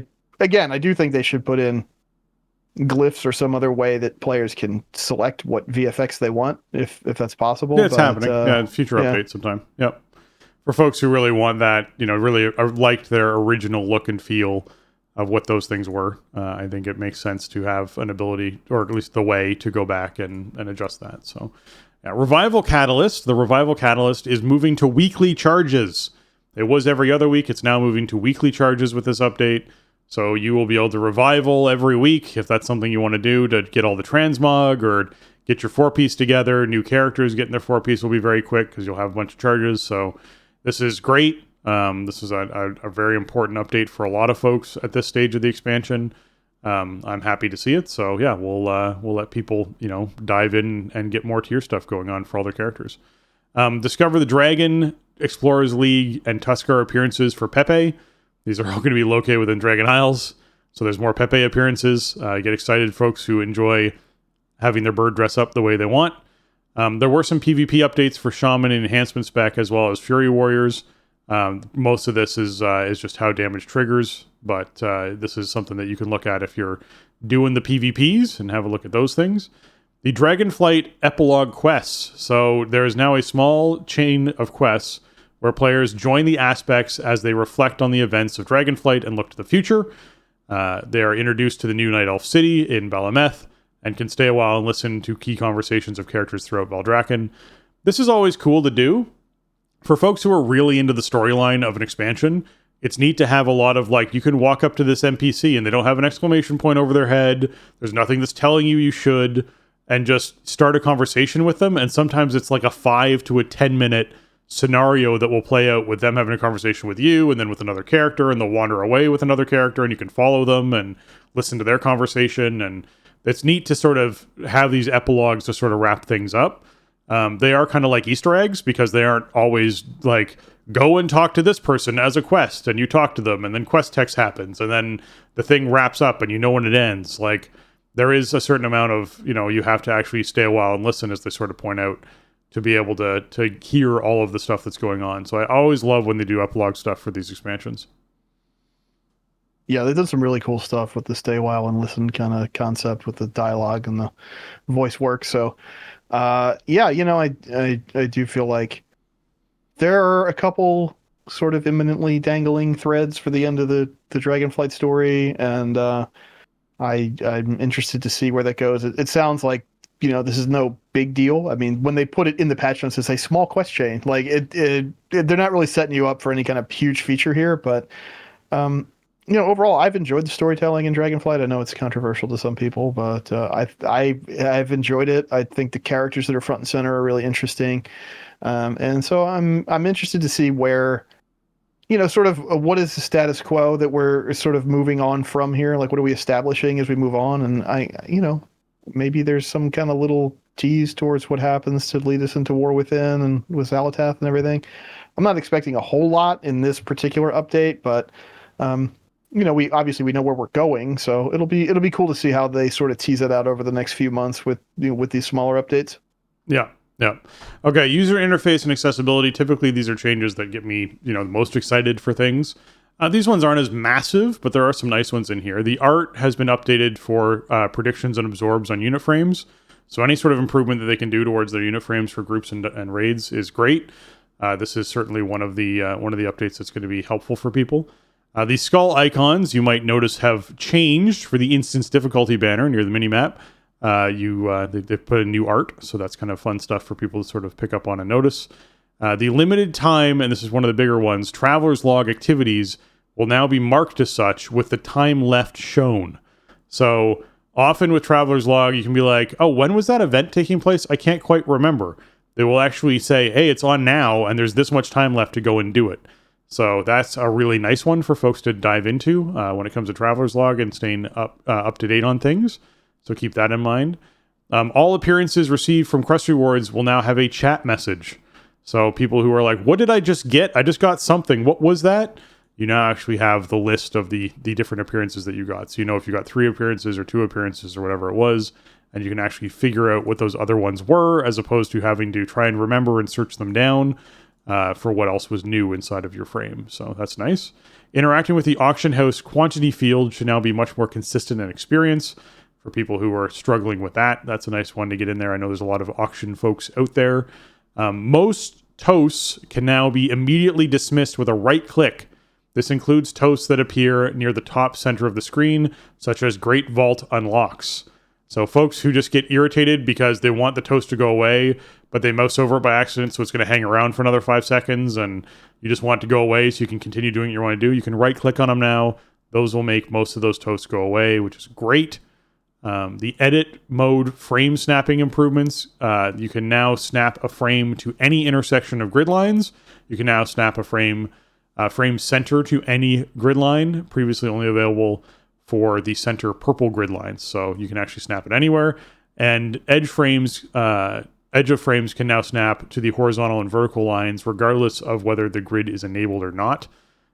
do think they should put in glyphs or some other way that players can select what VFX they want, if that's possible. Yeah, it's happening. Future update sometime. Yep. For folks who really want that, really liked their original look and feel of what those things were, I think it makes sense to have an ability, or at least the way, to go back and adjust that. So, Revival Catalyst. The Revival Catalyst is moving to weekly charges. It was every other week. It's now moving to weekly charges with this update. So you will be able to revival every week if that's something you want to do to get all the transmog or get your 4-piece together. New characters getting their 4-piece will be very quick because you'll have a bunch of charges. So this is great. This is a very important update for a lot of folks at this stage of the expansion. I'm happy to see it. So yeah, we'll let people, dive in and get more tier stuff going on for all their characters. Discover the Dragon, Explorers League, and Tuskar appearances for Pepe. These are all going to be located within Dragon Isles. So there's more Pepe appearances. Get excited, folks who enjoy having their bird dress up the way they want. There were some PvP updates for Shaman and enhancement spec, as well as Fury Warriors. Most of this is just how damage triggers, but this is something that you can look at if you're doing the PvPs and have a look at those things. The Dragonflight Epilogue quests. So there is now a small chain of quests where players join the aspects as they reflect on the events of Dragonflight and look to the future. They are introduced to the new Night Elf City in Balameth and can stay a while and listen to key conversations of characters throughout Valdrakken. This is always cool to do. For folks who are really into the storyline of an expansion, it's neat to have a lot of, you can walk up to this NPC and they don't have an exclamation point over their head. There's nothing that's telling you should, and just start a conversation with them. And sometimes it's like a 5 to a 10 minute scenario that will play out with them having a conversation with you and then with another character, and they'll wander away with another character and you can follow them and listen to their conversation. And it's neat to sort of have these epilogues to sort of wrap things up. They are kind of like Easter eggs because they aren't always like, go and talk to this person as a quest, and you talk to them and then quest text happens and then the thing wraps up and when it ends. Like, there is a certain amount of, you have to actually stay a while and listen, as they sort of point out, to be able to hear all of the stuff that's going on. So I always love when they do epilogue stuff for these expansions. Yeah, they've done some really cool stuff with the stay a while and listen kind of concept with the dialogue and the voice work. So, I do feel like there are a couple sort of imminently dangling threads for the end of the Dragonflight story, and I'm interested to see where that goes. It sounds like, this is no big deal. I mean, when they put it in the patch notes, it's a small quest chain. Like, they're not really setting you up for any kind of huge feature here, but overall, I've enjoyed the storytelling in Dragonflight. I know it's controversial to some people, but I've enjoyed it. I think the characters that are front and center are really interesting, and so I'm interested to see where, sort of what is the status quo that we're sort of moving on from here? Like, what are we establishing as we move on? And maybe there's some kind of little tease towards what happens to lead us into War Within and with Xal'atath and everything. I'm not expecting a whole lot in this particular update, but we know where we're going, so it'll be cool to see how they sort of tease it out over the next few months with these smaller updates. Yeah. Okay, user interface and accessibility. Typically, these are changes that get me, the most excited for things. These ones aren't as massive, but there are some nice ones in here. The art has been updated for predictions and absorbs on unit frames. So any sort of improvement that they can do towards their unit frames for groups and raids is great. This is certainly one of the updates that's going to be helpful for people. The skull icons, you might notice, have changed for the instance difficulty banner near the minimap. They put in new art, so that's kind of fun stuff for people to sort of pick up on and notice. The limited time, and this is one of the bigger ones, Traveler's Log activities will now be marked as such with the time left shown. So often with Traveler's Log, you can be like, oh, when was that event taking place? I can't quite remember. They will actually say, hey, it's on now, and there's this much time left to go and do it. So that's a really nice one for folks to dive into when it comes to Traveler's Log and staying up to date on things. So keep that in mind. All appearances received from quest rewards will now have a chat message. So people who are like, what did I just get? I just got something. What was that? You now actually have the list of the different appearances that you got. So you know if you got 3 appearances or 2 appearances or whatever it was, and you can actually figure out what those other ones were, as opposed to having to try and remember and search them down for what else was new inside of your frame. So that's nice. Interacting with the auction house quantity field should now be much more consistent in experience. For people who are struggling with that, that's a nice one to get in there. I know there's a lot of auction folks out there. Most toasts can now be immediately dismissed with a right click. This includes toasts that appear near the top center of the screen, such as Great Vault Unlocks. So folks who just get irritated because they want the toast to go away, but they mouse over it by accident, so it's going to hang around for another 5 seconds, and you just want it to go away so you can continue doing what you want to do. You can right click on them now. Those will make most of those toasts go away, which is great. The edit mode frame snapping improvements. You can now snap a frame to any intersection of grid lines. You can now snap a frame center to any grid line, previously only available for the center purple grid lines. So you can actually snap it anywhere. And edge of frames can now snap to the horizontal and vertical lines, regardless of whether the grid is enabled or not.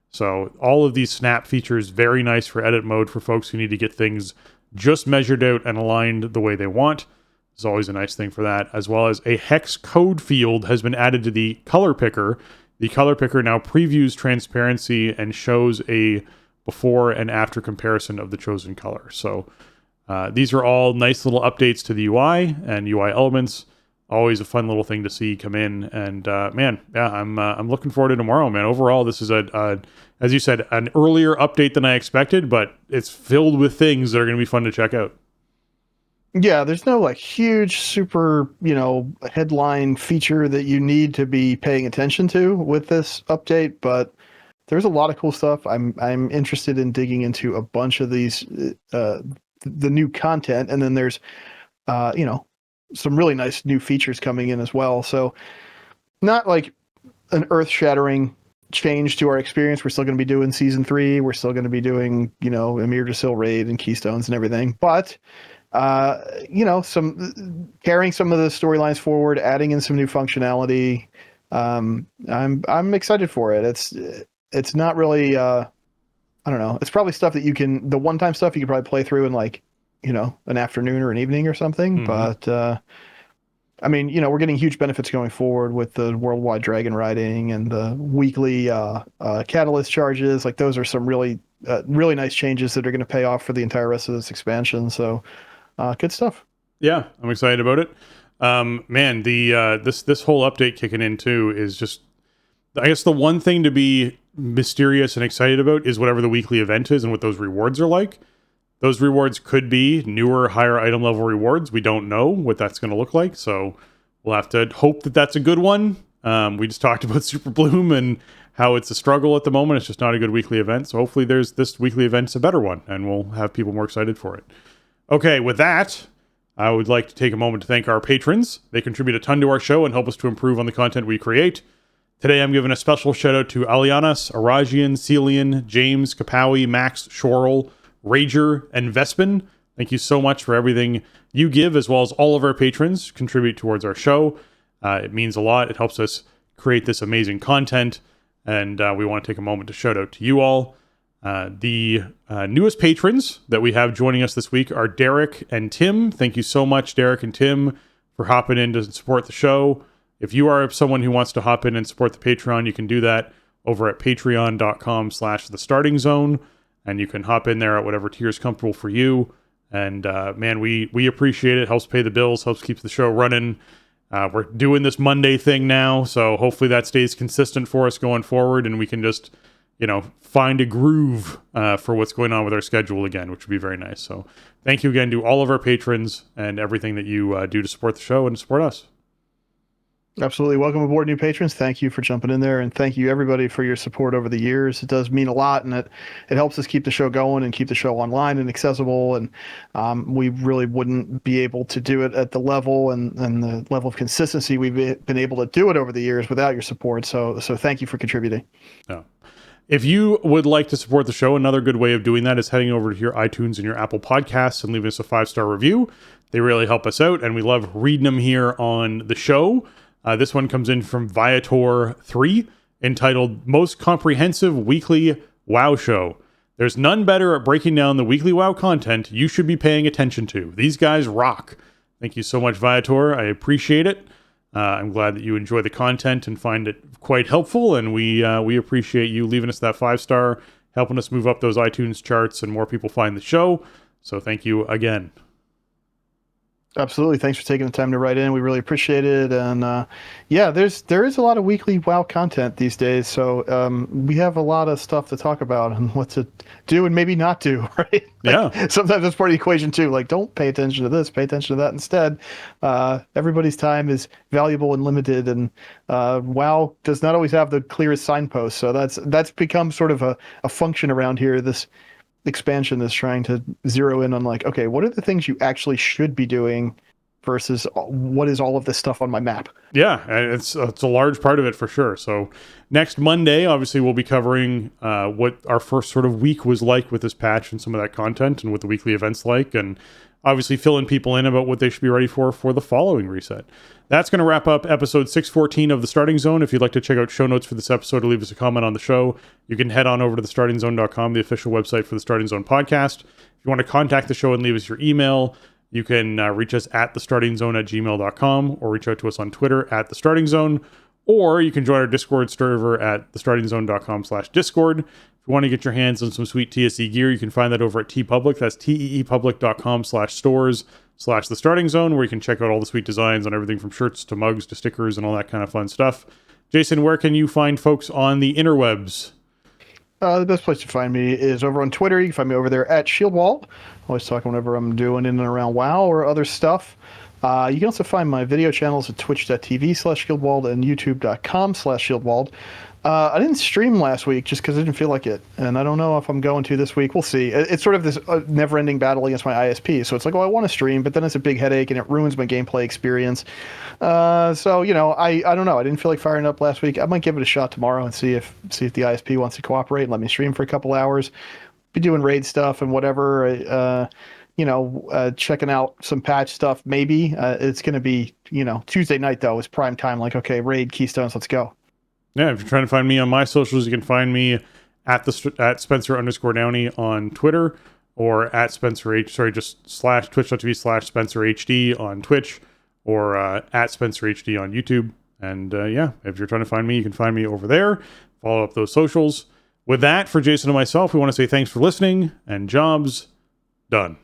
So all of these snap features, very nice for edit mode for folks who need to get things just measured out and aligned the way they want. It's always a nice thing for that, as well as a hex code field has been added to the color picker. The color picker now previews transparency and shows a before and after comparison of the chosen color. So these are all nice little updates to the UI and UI elements. Always a fun little thing to see come in. And I'm looking forward to tomorrow, man. Overall, this is as you said, an earlier update than I expected, but it's filled with things that are going to be fun to check out. Yeah, there's no like huge super, headline feature that you need to be paying attention to with this update, but there's a lot of cool stuff. I'm interested in digging into a bunch of these the new content, and then there's some really nice new features coming in as well. So not like an earth-shattering change to our experience. We're still going to be doing season 3. We're still going to be doing, Emir Jasil raid and Keystones and everything. But, some carrying some of the storylines forward, adding in some new functionality. I'm excited for it. It's not really, I don't know. It's probably stuff that the one-time stuff you could probably play through in like, an afternoon or an evening or something. Mm-hmm. But, we're getting huge benefits going forward with the worldwide dragon riding and the weekly catalyst charges. Like those are some really nice changes that are going to pay off for the entire rest of this expansion. So good stuff. Yeah, I'm excited about it. This whole update kicking in too is just, I guess the one thing to be mysterious and excited about is whatever the weekly event is and what those rewards are like. Those rewards could be newer, higher item level rewards. We don't know what that's going to look like, so we'll have to hope that that's a good one. We just talked about Super Bloom and how it's a struggle at the moment. It's just not a good weekly event, so hopefully this weekly event's a better one, and we'll have people more excited for it. Okay, with that, I would like to take a moment to thank our patrons. They contribute a ton to our show and help us to improve on the content we create. Today, I'm giving a special shout-out to Alianas, Arajian, Celian, James, Kapawi, Max, Shorel, Rager, and Vespin. Thank you so much for everything you give, as well as all of our patrons contribute towards our show. It means a lot. It helps us create this amazing content, and we want to take a moment to shout out to you all. The newest patrons that we have joining us this week are Derek and Tim. Thank you so much, Derek and Tim, for hopping in to support the show. If you are someone who wants to hop in and support the Patreon, you can do that over at patreon.com/thestartingzone. And you can hop in there at whatever tier is comfortable for you. And we appreciate it. Helps pay the bills, helps keep the show running. We're doing this Monday thing now, so hopefully that stays consistent for us going forward, and we can just, find a groove for what's going on with our schedule again, which would be very nice. So thank you again to all of our patrons and everything that you do to support the show and to support us. Absolutely. Welcome aboard, new patrons. Thank you for jumping in there, and thank you everybody for your support over the years. It does mean a lot, and it helps us keep the show going and keep the show online and accessible, and we really wouldn't be able to do it at the level and the level of consistency we've been able to do it over the years without your support. So thank you for contributing. Yeah. If you would like to support the show, another good way of doing that is heading over to your iTunes and your Apple Podcasts and leaving us a 5-star review. They really help us out, and we love reading them here on the show. This one comes in from Viator3, entitled Most Comprehensive Weekly WoW Show. There's none better at breaking down the weekly WoW content you should be paying attention to. These guys rock. Thank you so much, Viator. I appreciate it. I'm glad that you enjoy the content and find it quite helpful, and we appreciate you leaving us that 5-star, helping us move up those iTunes charts and more people find the show. So thank you again. Absolutely. Thanks for taking the time to write in. We really appreciate it. And there is a lot of weekly WoW content these days. So we have a lot of stuff to talk about and what to do and maybe not do, right? Yeah. Sometimes that's part of the equation too. Like, don't pay attention to this, pay attention to that instead. Everybody's time is valuable and limited, and WoW does not always have the clearest signposts. So that's become sort of a function around here. This expansion is trying to zero in on like, okay, what are the things you actually should be doing versus what is all of this stuff on my map? Yeah, and it's a large part of it for sure. So next Monday, obviously, we'll be covering what our first sort of week was like with this patch and some of that content and what the weekly events like, and obviously filling people in about what they should be ready for the following reset. That's going to wrap up episode 614 of The Starting Zone. If you'd like to check out show notes for this episode or leave us a comment on the show, you can head on over to thestartingzone.com, the official website for the Starting Zone podcast. If you want to contact the show and leave us your email, you can reach us at thestartingzone@gmail.com or reach out to us on Twitter at thestartingzone, or you can join our Discord server at thestartingzone.com/discord. If you want to get your hands on some sweet TSE gear, you can find that over at TeePublic. That's teepublic.com/stores/thestartingzone, where you can check out all the sweet designs on everything from shirts to mugs to stickers and all that kind of fun stuff. Jason, where can you find folks on the interwebs? The best place to find me is over on Twitter. You can find me over there at Shieldwall. Always talking whenever I'm doing in and around WoW or other stuff. You can also find my video channels at twitch.tv/Shieldwall and youtube.com/Shieldwall. I didn't stream last week just because I didn't feel like it, and I don't know if I'm going to this week. We'll see. It's sort of this never-ending battle against my ISP. So it's like, well, I want to stream, but then it's a big headache, and it ruins my gameplay experience. So I don't know. I didn't feel like firing up last week. I might give it a shot tomorrow and see if the ISP wants to cooperate and let me stream for a couple hours. Be doing raid stuff and whatever. Checking out some patch stuff. Maybe it's going to be Tuesday night though is prime time. Like, okay, raid Keystones, let's go. Yeah, if you're trying to find me on my socials, you can find me at Spencer_Downey on Twitter, or at twitch.tv/SpencerHD on Twitch, or at SpencerHD on YouTube. And if you're trying to find me, you can find me over there. Follow up those socials. With that, for Jason and myself, we want to say thanks for listening, and jobs done.